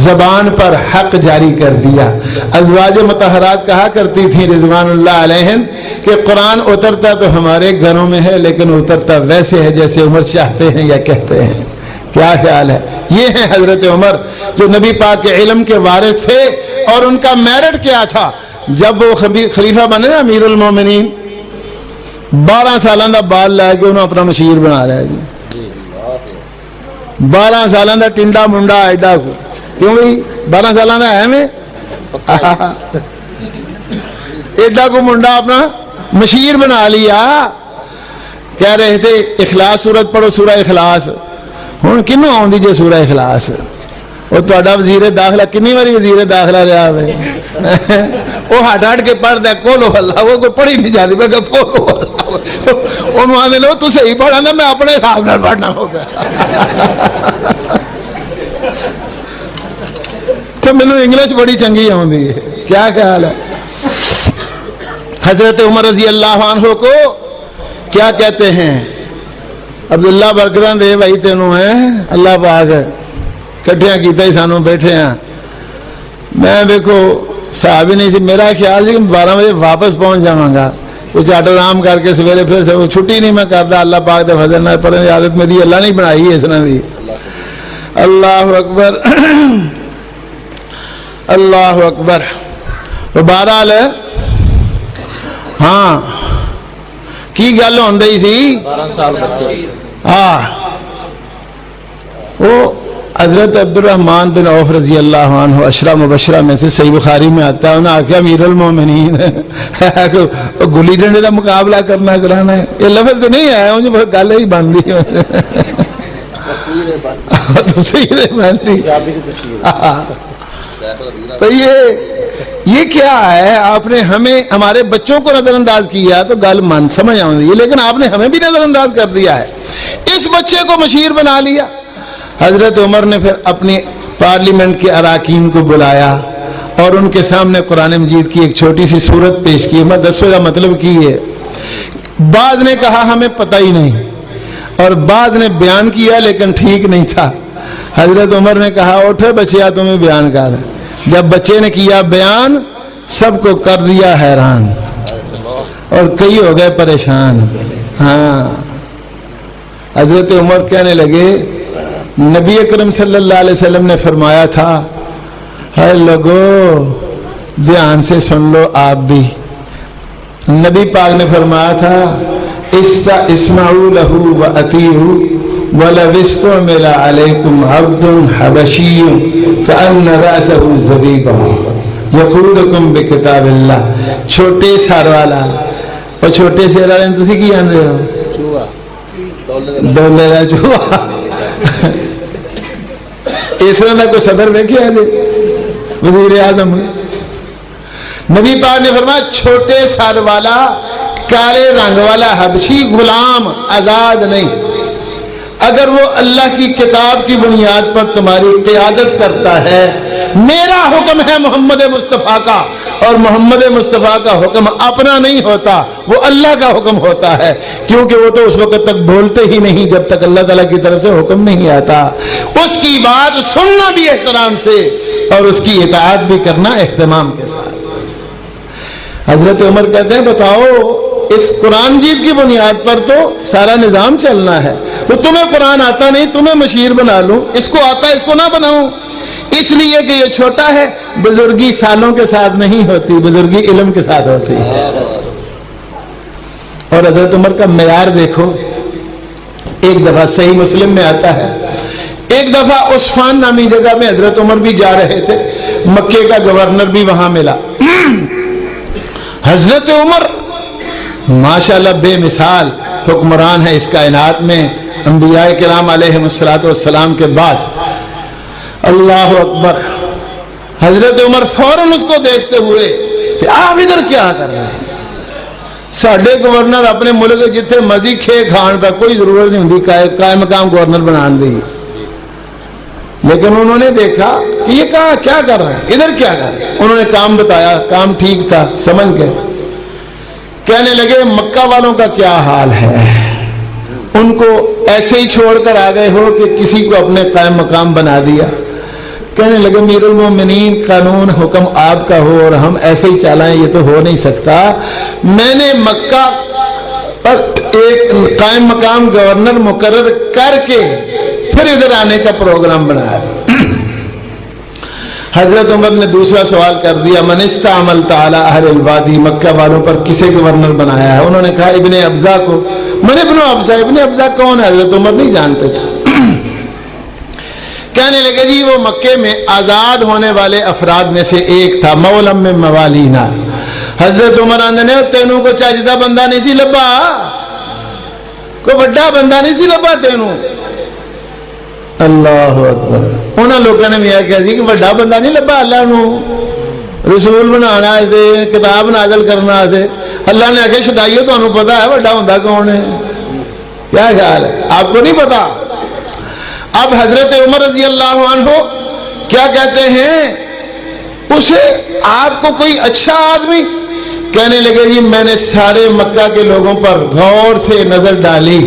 زبان پر حق جاری کر دیا۔ ازواج مطہرات کہا کرتی تھیں رضوان اللہ علیہم کہ قرآن اترتا تو ہمارے گھروں میں ہے لیکن اترتا ویسے ہے جیسے عمر چاہتے ہیں یا کہتے ہیں۔ کیا خیال ہے؟ یہ ہیں حضرت عمر جو نبی پاک کے علم کے وارث تھے، اور ان کا میرٹ کیا تھا؟ جب وہ خلیفہ بنے نا امیر المومنین، 12 سالوں کا بال لے کے انہوں اپنا مشیر بنا رہا ہے جی، 12 سالوں کا ٹنڈا منڈا ایڈا کو، کیوں بھائی 12 سالوں کا ہے میں ایڈا کو منڈا اپنا مشیر بنا لیا۔ کہہ رہے تھے اخلاص سورت پڑھو، سورہ اخلاص۔ ہوں کنوں آؤں جی سورہ اخلاص؟ وہ تا وزیر داخلہ کنی باری وزیر داخلہ رہا ہوئے وہ ہٹ ہٹ کے پڑھتا کولو اللہ، وہ کوئی پڑھی نہیں جاتی، میں کہ کولو اللہ انہوں آنے لو تو صحیح پڑھا نا، میں اپنے حساب نال پڑھنا ہوگا۔ تو مینوں انگلش بڑی چنگی آتی ہے۔ کیا خیال ہے؟ حضرت عمر رضی اللہ عنہ کو کیا کہتے ہیں؟ عبداللہ برکتاں دے بھائی تینوں ہے اللہ پاک کٹھیاں کیتا ہی سانوں بیٹھے ہیں۔ میں دیکھو صاحب ہی نہیں سی، میرا خیال سی کہ 12 بجے واپس پہنچ جاؤں گا، کچھ آٹو آرام کر کے سویرے پھر سے چھٹی نہیں میں کرتا، اللہ پاک دے فضل نال پڑھنے کی عادت میری اللہ نہیں بنائی ہے اس طرح دی۔ اللہ اکبر اللہ اکبر. تو بہرحال ہاں کی گل ہوندی سی 12 سال بچے ہاں وہ حضرت عبد الرحمن بن عوف رضی اللہ عنہ عشرہ مبشرہ میں سے صحیح بخاری میں آتا ہے. انہوں نے آخیا امیر المومنین گلی ڈنڈے کا مقابلہ کرنا کرانا ہے. یہ لفظ تو نہیں ہے مجھے گل ہی بن دی تو یہ کیا ہے آپ نے ہمیں ہمارے بچوں کو نظر انداز کیا تو گل من سمجھ آؤں گی لیکن آپ نے ہمیں بھی نظر انداز کر دیا ہے. اس بچے کو مشیر بنا لیا. حضرت عمر نے پھر اپنی پارلیمنٹ کے اراکین کو بلایا اور ان کے سامنے قرآن مجید کی ایک چھوٹی سی صورت پیش کی. میں دسوں کا مطلب کی ہے. بعد نے کہا ہمیں پتہ ہی نہیں اور بعد نے بیان کیا لیکن ٹھیک نہیں تھا. حضرت عمر نے کہا اٹھے بچیا تمہیں بیان کر. جب بچے نے کیا بیان سب کو کر دیا حیران اور کئی ہو گئے پریشان. ہاں حضرت عمر کہنے لگے نبی اکرم صلی اللہ علیہ وسلم نے فرمایا تھا ہے لوگو دھیان سے سن لو. آپ بھی نبی پاک نے فرمایا تھا اسمعوا لہ واطیعوا ولو استعمل علیکم عبد حبشی کأن رأسہ زبیبہ یقودکم بکتاب اللہ. چھوٹے سار والا اور چھوٹے سیر والے نے تسی کی آندے ہو دولے دا چوہا. اس طرح کوئی صدر ویکھیا جی وزیر اعظم نبی پاک نے فرمایا چھوٹے سر والا کالے رنگ والا حبشی غلام آزاد نہیں. اگر وہ اللہ کی کتاب کی بنیاد پر تمہاری قیادت کرتا ہے میرا حکم ہے محمد مصطفیٰ کا اور محمد مصطفیٰ کا حکم اپنا نہیں ہوتا وہ اللہ کا حکم ہوتا ہے کیونکہ وہ تو اس وقت تک بولتے ہی نہیں جب تک اللہ تعالیٰ کی طرف سے حکم نہیں آتا. اس کی بات سننا بھی احترام سے اور اس کی اطاعت بھی کرنا اہتمام کے ساتھ. حضرت عمر کہتے ہیں بتاؤ اس قرآن مجید کی بنیاد پر تو سارا نظام چلنا ہے تو تمہیں قرآن آتا نہیں تمہیں مشیر بنا لوں. اس کو آتا ہے اس کو نہ بناؤں اس لیے کہ یہ چھوٹا ہے. بزرگی سالوں کے ساتھ نہیں ہوتی بزرگی علم کے ساتھ ہوتی ہے. اور حضرت عمر کا معیار دیکھو. ایک دفعہ صحیح مسلم میں آتا ہے ایک دفعہ عثفان نامی جگہ میں حضرت عمر بھی جا رہے تھے. مکے کا گورنر بھی وہاں ملا. حضرت عمر ماشاءاللہ بے مثال حکمران ہے اس کائنات میں انبیاء کرام علیہ السلام کے بعد. اللہ اکبر. حضرت عمر فوراً اس کو دیکھتے ہوئے کہ آپ ادھر کیا کر رہے ہیں. ساڈے گورنر اپنے ملک جتنے مرضی کھے کھان پہ کوئی ضرورت نہیں ہوتی قائم مقام گورنر بنان دی. لیکن انہوں نے دیکھا کہ یہ کیا کر رہے ہیں ادھر کیا کر رہے ہیں. انہوں نے کام بتایا کام ٹھیک تھا سمجھ کے کہنے لگے مکہ والوں کا کیا حال ہے. ان کو ایسے ہی چھوڑ کر آ گئے ہو کہ کسی کو اپنے قائم مقام بنا دیا. کہنے لگے امیر المومنین قانون حکم آپ کا ہو اور ہم ایسے ہی چلائیں یہ تو ہو نہیں سکتا. میں نے مکہ پر ایک قائم مقام گورنر مقرر کر کے پھر ادھر آنے کا پروگرام بنایا. حضرت عمر نے دوسرا سوال کر دیا من استعملت علی اہل الوادی مکہ والوں پر کسے گورنر بنایا ہے. انہوں نے کہا ابن ابزا کو. من ابن ابزا. ابن ابزا کون ہے حضرت عمر نہیں جانتے تھے. کہنے لگے جی وہ مکے میں آزاد ہونے والے افراد میں سے ایک تھا مولم میں موالینا. حضرت عمر آندے نے تینوں کو چاجدہ بندہ نہیں سی لبا کوئی بڑا بندہ نہیں سی لبا تینوں. اللہ اکبر. انہوں لوگوں نے بھی کہا کہ بڑا بندہ نہیں لبا اللہ نو رسول بنانا کتاب نازل کرنا. اللہ نے آگے شدائیو تو انہوں پتا ہے بڑا ہوندا کون ہے. کیا خیال ہے آپ کو نہیں پتا. اب حضرت عمر رضی اللہ عنہ کیا کہتے ہیں اسے آپ کو کوئی اچھا آدمی. کہنے لگے جی میں نے سارے مکہ کے لوگوں پر غور سے نظر ڈالی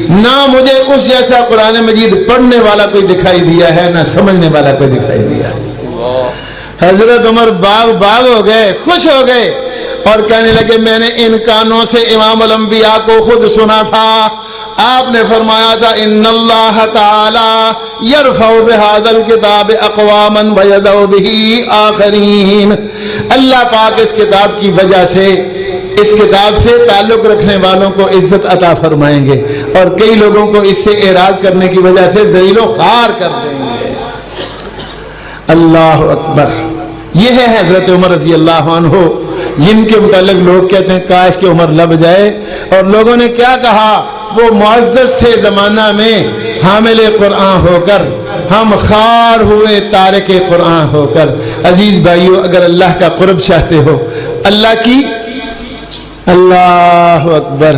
نہ مجھے اس جیسا قرآن مجید پڑھنے والا کوئی دکھائی دیا ہے نہ سمجھنے والا کوئی دکھائی دیا. حضرت عمر باغ ہو گئے خوش ہو گئے. اور کہنے لگے میں نے ان کانوں سے امام الانبیاء کو خود سنا تھا، آپ نے فرمایا تھا ان اللہ تعالی یرفع بہذا الکتاب اقواما ویدع بہ آخرین، اللہ پاک اس کتاب کی وجہ سے، اس کتاب سے تعلق رکھنے والوں کو عزت عطا فرمائیں گے اور کئی لوگوں کو اس سے اعراض کرنے کی وجہ سے ذلیل و خوار کر دیں گے۔ اللہ اکبر۔ یہ ہے حضرت عمر رضی اللہ عنہ، جن کے متعلق لوگ کہتے ہیں کاش کہ عمر لب جائے، اور لوگوں نے کیا کہا، وہ معزز تھے زمانہ میں حامل قرآن ہو کر، ہم خوار ہوئے تارک قرآن ہو کر۔ عزیز بھائیو، اگر اللہ کا قرب چاہتے ہو، اللہ کی، اللہ اکبر،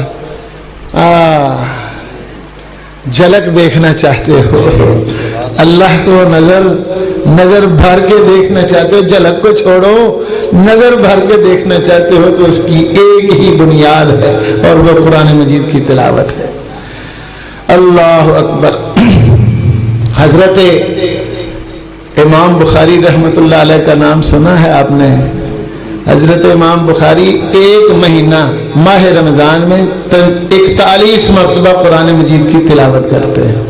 جھلک دیکھنا چاہتے ہو، اللہ کو نظر بھر کے دیکھنا چاہتے ہو، جھلک کو چھوڑو، نظر بھر کے دیکھنا چاہتے ہو تو اس کی ایک ہی بنیاد ہے اور وہ قرآن مجید کی تلاوت ہے۔ اللہ اکبر۔ حضرت امام بخاری رحمۃ اللہ علیہ کا نام سنا ہے آپ نے؟ حضرت امام بخاری ایک مہینہ ماہ رمضان میں 41 مرتبہ قرآن مجید کی تلاوت کرتے ہیں۔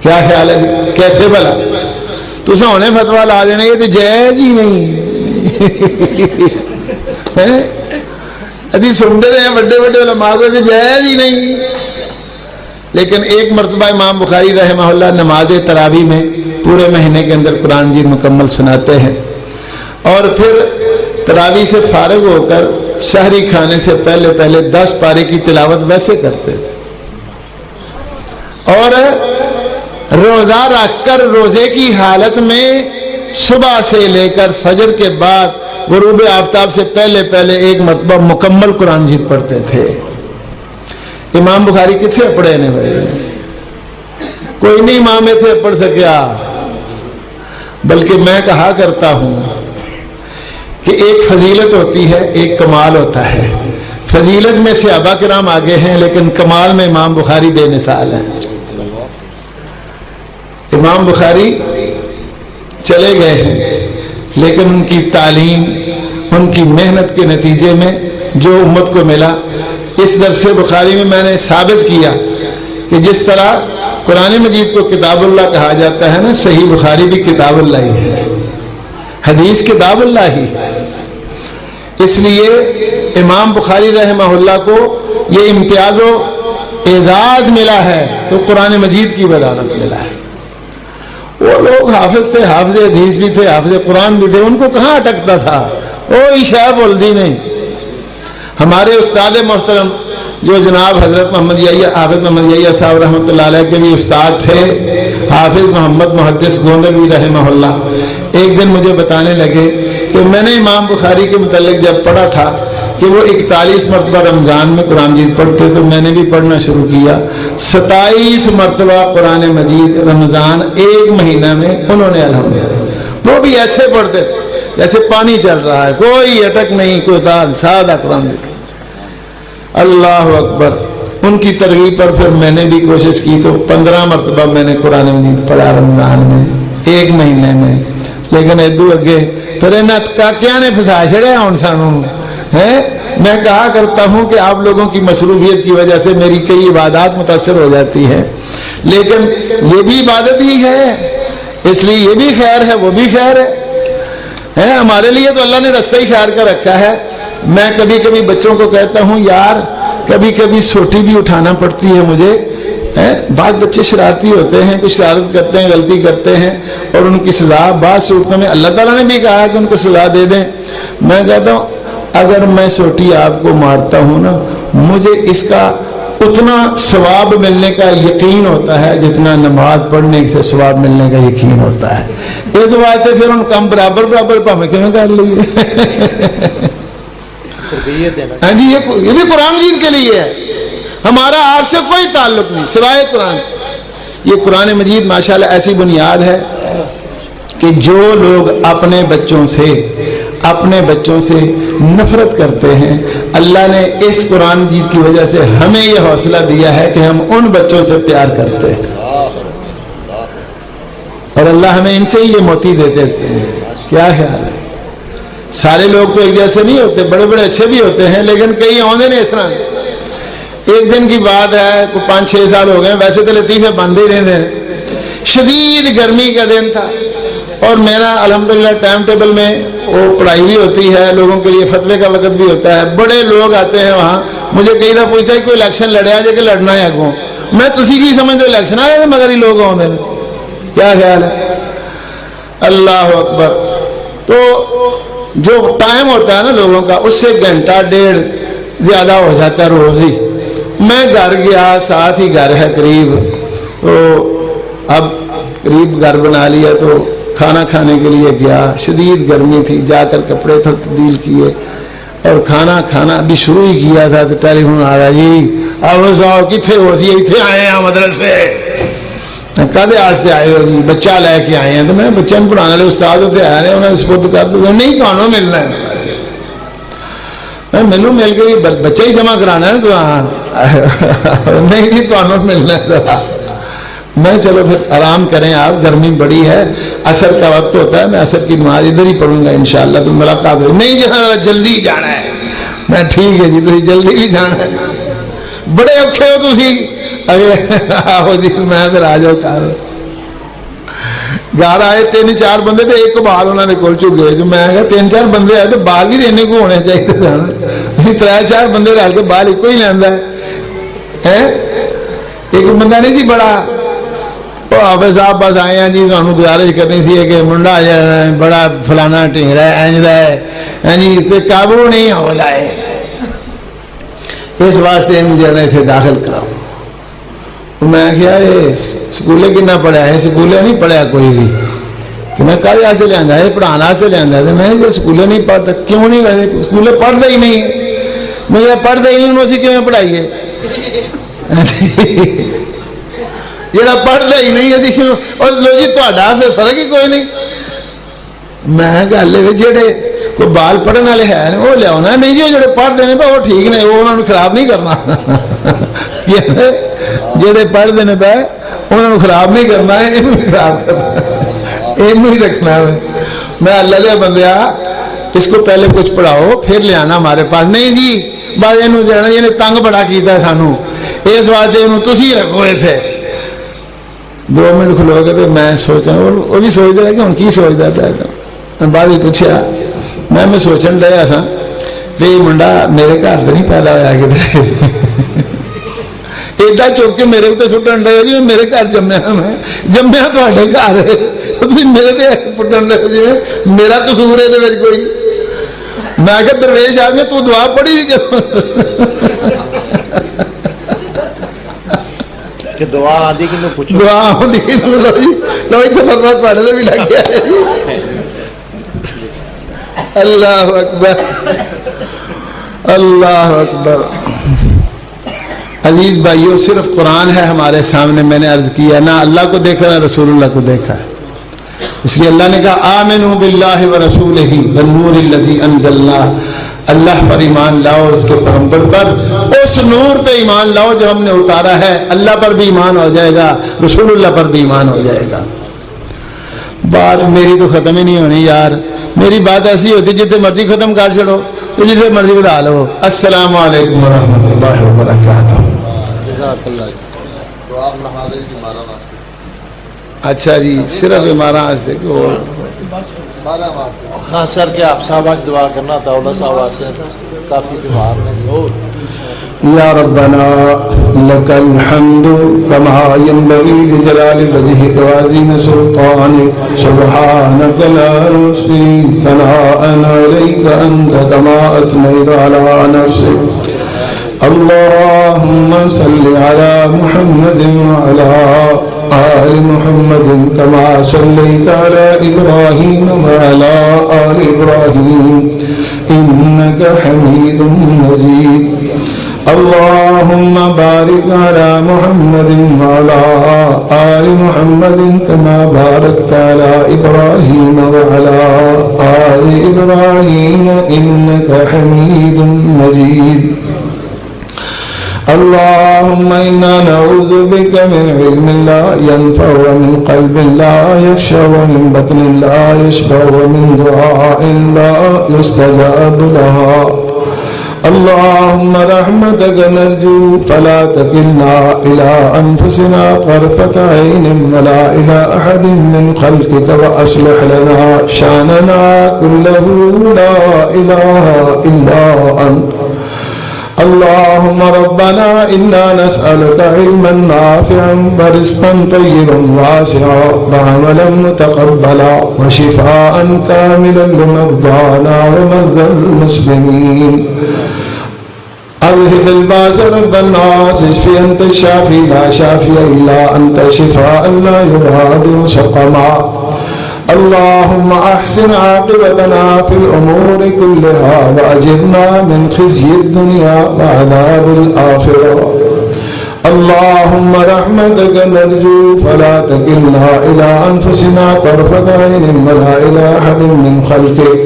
کیا خیال ہے، کیسے بھلا؟ تو سونے فتوا لا دینا یہ تو جائز ہی نہیں ابھی سنتے رہے بڑے بڑے علماء کو تو جائز ہی نہیں، لیکن ایک مرتبہ امام بخاری رحمہ اللہ نماز تراویح میں پورے مہینے کے اندر قرآن مجید مکمل سناتے ہیں، اور پھر تراویح سے فارغ ہو کر سحری کھانے سے پہلے 10 پارے کی تلاوت ویسے کرتے تھے، اور روزہ رکھ کر روزے کی حالت میں صبح سے لے کر فجر کے بعد غروب آفتاب سے پہلے ایک مرتبہ مکمل قرآن مجید پڑھتے تھے۔ امام بخاری کتنے پڑھے نے بھائی؟ کوئی نہیں امام تھے پڑھ سکیا، بلکہ میں کہا کرتا ہوں کہ ایک فضیلت ہوتی ہے، ایک کمال ہوتا ہے۔ فضیلت میں صحابہ کرام آگے ہیں، لیکن کمال میں امام بخاری بے مثال ہیں۔ امام بخاری چلے گئے ہیں، لیکن ان کی تعلیم، ان کی محنت کے نتیجے میں جو امت کو ملا، اس درس بخاری میں میں نے ثابت کیا کہ جس طرح قرآن مجید کو کتاب اللہ کہا جاتا ہے نا، صحیح بخاری بھی کتاب اللہ ہی ہے، حدیث کتاب اللہ ہی ہے۔ اس لیے امام بخاری رحمہ اللہ کو یہ امتیاز و اعزاز ملا ہے تو قرآن مجید کی بدولت ملا ہے۔ وہ لوگ حافظ تھے، حافظ حدیث بھی تھے، حافظ قرآن بھی تھے، ان کو کہاں اٹکتا تھا، وہ عشاء بولتی نہیں۔ ہمارے استاد محترم جو جناب حضرت محمد یحییٰ، حافظ محمد یحییٰ صاحب رحمۃ اللہ علیہ کے بھی استاد تھے، حافظ محمد محدث گوندلوی رحمہ اللہ، ایک دن مجھے بتانے لگے کہ میں نے امام بخاری کے متعلق جب پڑھا تھا کہ وہ 41 مرتبہ رمضان میں قرآن مجید پڑھتے، تو میں نے بھی پڑھنا شروع کیا۔ 27 مرتبہ قرآن مجید رمضان ایک مہینہ میں انہوں نے الحمدللہ، وہ بھی ایسے پڑھتے جیسے پانی چل رہا ہے، کوئی اٹک نہیں، کوئی تال، سادہ قرآن مجید۔ اللہ اکبر۔ ان کی ترغیب پر پھر میں نے بھی کوشش کی تو 15 مرتبہ میں نے قرآن مجید پڑھا رمضان میں ایک مہینے میں، لیکن ادو اگے پھر کیا نے پھنسا چھڑے ہوں سانوں ہے۔ میں کہا کرتا ہوں کہ آپ لوگوں کی مصروفیت کی وجہ سے میری کئی عبادات متاثر ہو جاتی ہیں، لیکن یہ بھی عبادت ہی ہے، اس لیے یہ بھی خیر ہے، وہ بھی خیر ہے۔ ہمارے لیے تو اللہ نے رستہ ہی خیر کا رکھا ہے۔ میں کبھی کبھی بچوں کو کہتا ہوں یار کبھی کبھی سوٹی بھی اٹھانا پڑتی ہے مجھے، بعض بچے شرارتی ہوتے ہیں، کچھ شرارت کرتے ہیں، غلطی کرتے ہیں، اور ان کی سزا بعض صورتوں میں اللہ تعالیٰ نے بھی کہا ہے کہ ان کو سزا دے دیں۔ میں کہتا ہوں اگر میں سوٹی آپ کو مارتا ہوں نا، مجھے اس کا اتنا ثواب ملنے کا یقین ہوتا ہے جتنا نماز پڑھنے سے ثواب ملنے کا یقین ہوتا ہے۔ یہ جو بات ہے پھر ان کم برابر پامے کیوں کر لیے؟ ہاں جی، یہ بھی قرآن مجید کے لیے ہے، ہمارا آپ سے کوئی تعلق نہیں سوائے قرآن۔ یہ قرآن مجید ماشاءاللہ ایسی بنیاد ہے کہ جو لوگ اپنے بچوں سے نفرت کرتے ہیں، اللہ نے اس قرآن مجید کی وجہ سے ہمیں یہ حوصلہ دیا ہے کہ ہم ان بچوں سے پیار کرتے ہیں، اور اللہ ہمیں ان سے ہی یہ موتی دے دیتے ہیں۔ کیا خیال ہے؟ سارے لوگ تو ایک جیسے نہیں ہوتے, بڑے بڑے اچھے بھی ہوتے ہیں, لیکن کئی آدھے نہیں اس طرح. ایک دن کی بات ہے, کوئی 5-6 سال ہو گئے, ویسے تو لطیفے بندے ہی رہتے ہیں. شدید گرمی کا دن تھا اور میرا الحمدللہ ٹائم ٹیبل میں وہ پڑھائی بھی ہوتی ہے, لوگوں کے لیے فتوے کا وقت بھی ہوتا ہے. بڑے لوگ آتے ہیں وہاں, مجھے کئی دفعہ پوچھتا ہے کوئی الیکشن لڑیا جائے کہ لڑنا ہے اگوں. میں تسی کی سمجھ دو الیکشن آیا تھے مگر ہی لوگ آتے ہیں, کیا خیال ہے؟ اللہ اکبر. تو جو ٹائم ہوتا ہے نا لوگوں کا, اس سے 1-1.5 زیادہ ہو جاتا ہے روز ہی. میں گھر گیا, ساتھ ہی گھر ہے قریب, تو اب قریب گھر بنا لیا تو کھانا کھانے کے لیے گیا. شدید گرمی تھی, جا کر کپڑے تبدیل کیے اور کھانا کھانا ابھی شروع ہی کیا تھا تو ٹیلی فون آ رہا, جی آواز آؤ کتنے ہو سی اتنے آئے ہیں مدرسے. کدے آستے آئے ہو جی؟ بچہ لے کے آئے ہیں. تو میں بچے پڑھانے والے استاد ہوتے آئے ہیں, انہیں سپرد کر دو. نہیں تمہیں ملنا ہے, مینو مل کے بچہ ہی جمع کرانا ہے تو ہاں نہیں جی تمہیں ملنا ہے. میں چلو پھر آرام کریں آپ, گرمی بڑی ہے, عصر کا وقت ہوتا ہے, میں عصر کی نماز ادھر ہی پڑھوں گا انشاءاللہ, تو ملاقات ہو. نہیں جی جلدی جانا ہے. میں ٹھیک ہے جی, تھی جلدی بھی جانا ہے, بڑے اوکھے ہو تھی. آہو جی میں پھر آ جاؤ گھر آئے. 3-4 بندے تو ایک بال انہوں نے کھول چکے. جو میں کہا 3-4 بندے آئے تو بال بھی دینے کو ہونے چاہیے جانا. 3-4 بندے رل کے بال ایک ہی لینا ہے. ایک بندہ نہیں سی بڑا, حافظ صاحب بس آئے ہیں جی, تمہیں گزارش کرنی سی کہ منڈا بڑا فلانا ٹھیرا ہے انج ہے جی, قابو نہیں ہو لائے, اس واسطے مجھے اتنے داخل کراؤ. میں کیا یہ سکولے کنا پڑھیا ہے؟ سکولے نہیں پڑھیا کوئی بھی. تو میں کل سے لیا ہے, پڑھانا سے لیا. تو میں یہ سکولے نہیں پڑھتا, کیوں نہیں ویسے سکولے پڑھتا ہی نہیں ہے. میں پڑھتا ہی نہیں, انہوں سے کیوں پڑھائیے؟ جڑا پڑھتا ہی نہیں اسی کیوں, اور لو جی تا پھر فرق ہی کوئی نہیں. میں گل جہے کوئی بال پڑھنے والے ہے وہ لیا, نہیں جی جڑے پڑھتے ہیں وہ ٹھیک نے, وہ انہوں نے خراب نہیں کرنا. جہے پڑھتے ہیں پہ انہوں نے خراب نہیں کرنا ہے, یہ خراب کرنا, یہ ہی رکھنا ہے. میں اللہ دیا بندیا اس کو پہلے کچھ پڑھاؤ پھر لے آنا ہمارے پاس. نہیں جی بس یہ جانا, یہ تنگ بڑا کیتا سانو, اس واسطے انہوں تسی رکھو تھے. 2 منٹ کھلو گے تو میں سوچا, وہ بھی سوچتا رہا کہ ہوں کی سوچتا پہ. میں بعد ہی پوچھا, میں سوچن ڈیا تھا بھی منڈا میرے گھر تو نہیں پیدا ہوا کدھر, ایڈا چوک کے میرے اتنے سٹن ڈے جی میرے گھر جمیا, میں جمیا تے گھر میرے پٹن ڈے جی میرا قصور ہے کوئی. میں کہ درویش آدمی تو دعا پڑھی کہ دعا آدھی کنوں پوچھو, دعا آدھی کنوں لو جی, لو جی فتوا پڑھنے بھی لگ گیا ہے. اللہ اکبر, اللہ اکبر. عزیز بھائیو, صرف قرآن ہے ہمارے سامنے. میں نے عرض کیا نہ اللہ کو دیکھا نہ رسول اللہ کو دیکھا, اس لیے اللہ نے کہا آمنوا باللہ ورسولہ والنور الذی انزلنا. اللہ پر ایمان لاؤ, اس کے پیغمبر پر, اس نور پہ ایمان لاؤ جو ہم نے اتارا ہے. اللہ پر بھی ایمان ہو جائے گا, رسول اللہ پر بھی ایمان ہو جائے گا. بات میری تو ختم ہی نہیں ہونی یار. میری بات ایسی ہوتی جتنے مرضی ختم کر چھڑو, جتنے مرضی بتا لو. السلام علیکم ورحمۃ اللہ وبرکاتہ. اچھا جی, صرف ہمارا خاص کر کے آپ صاحب آج دعا کرنا تھا, اولا صاحب سے کافی بیمار ہیں. یا ربنا لك الحمد كما ينبغي لجلال وجهك وعظيم سلطانك, سبحانك لا نحصي ثناء عليك أنت كما أثنيت على نفسك. اللهم صل على محمد وعلى آل محمد كما صليت على إبراهيم وعلى آل إبراهيم إنك حميد مجيد. اللهم بارك على محمد وعلى آل محمد كما باركت على إبراهيم وعلى آل إبراهيم إنك حميد مجيد. اللهم إنا نعوذ بك من علم لا ينفع ومن قلب لا يخشى ومن بطن لا يشبع ومن دعاء لا يستجاب لها. اللهم رحمتك نرجو فلا تكلنا إلى أنفسنا طرفة عين ولا إلى أحد من خلقك وأصلح لنا شأننا كله لا إله إلا أنت. اللهم ربنا إنا نسألك علما نافعا ورزقا طيبا واسعا وعملا متقبلا وشفاء كاملا لمرضانا ومرضى المسلمين. أذهب الباس رب الناس اشف أنت الشافي لا شافي إلا أنت شفاء لا يغادر سقما. اللهم أحسن عاقبتنا في الأمور كلها وأجرنا من خزي الدنيا وعذاب الآخرة. اللهم رحمتك نرجو فلا تكلنا إلى أنفسنا طرفة عين ولا إلى أحد من خلقك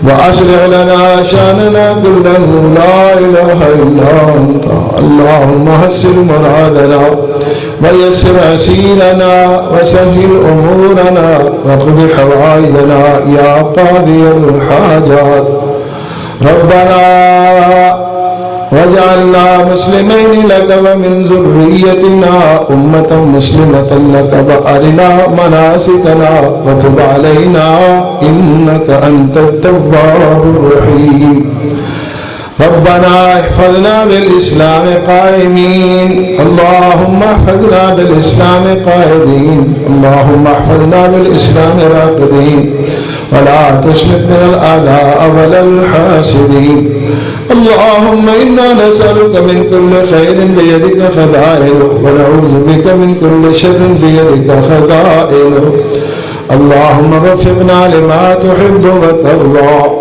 وأصلح لنا شأننا كله لا إله إلا أنت. اللهم حسن مرادنا ويسر عسيرنا وسهل أمورنا واقض حوائجنا يا قاضي الحاجات. ربنا واجعلنا مسلمين لك ومن ذريتنا أمة مسلمة لك وأرنا مناسكنا وتب علينا إنك أنت التواب الرحيم. ربنا احفظنا بالإسلام قائمين. اللهم احفظنا بالإسلام قائدين. اللهم احفظنا بالإسلام راقدين ولا تشمت من الأعداء ولا الحاسدين. اللهم إنا نسألك من كل خير بيدك خزائنه ونعوذ بك من كل شر بيدك خزائنه. اللهم وفقنا لما تحب وترضى.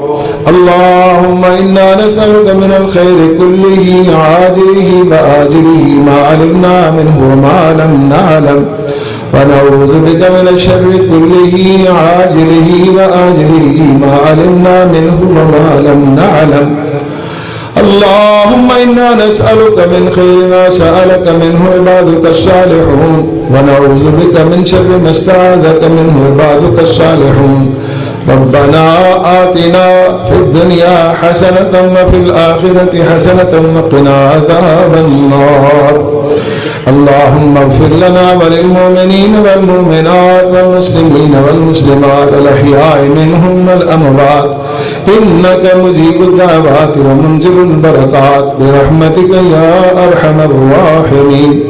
اللهم إنا نسألك من الخير كله عاجله وآجله ما علمنا منه وما لم نعلم ونعوذ بك من الشر كله عاجله وآجله ما علمنا منه وما لم نعلم. اللهم إنا نسألك من خير ما سألك منه عبادك الصالحون ونعوذ بك من شر ما استعاذك منه عبادك الصالحون. ربنا آتنا في الدنيا حسنة وفي الآخرة حسنة وقنا عذاب النار. اللهم اغفر لنا وللمؤمنين والمؤمنات والمسلمين والمسلمات الأحياء منهم والأموات إنك مجيب الدعوات ومنزل البركات برحمتك يا أرحم الراحمين.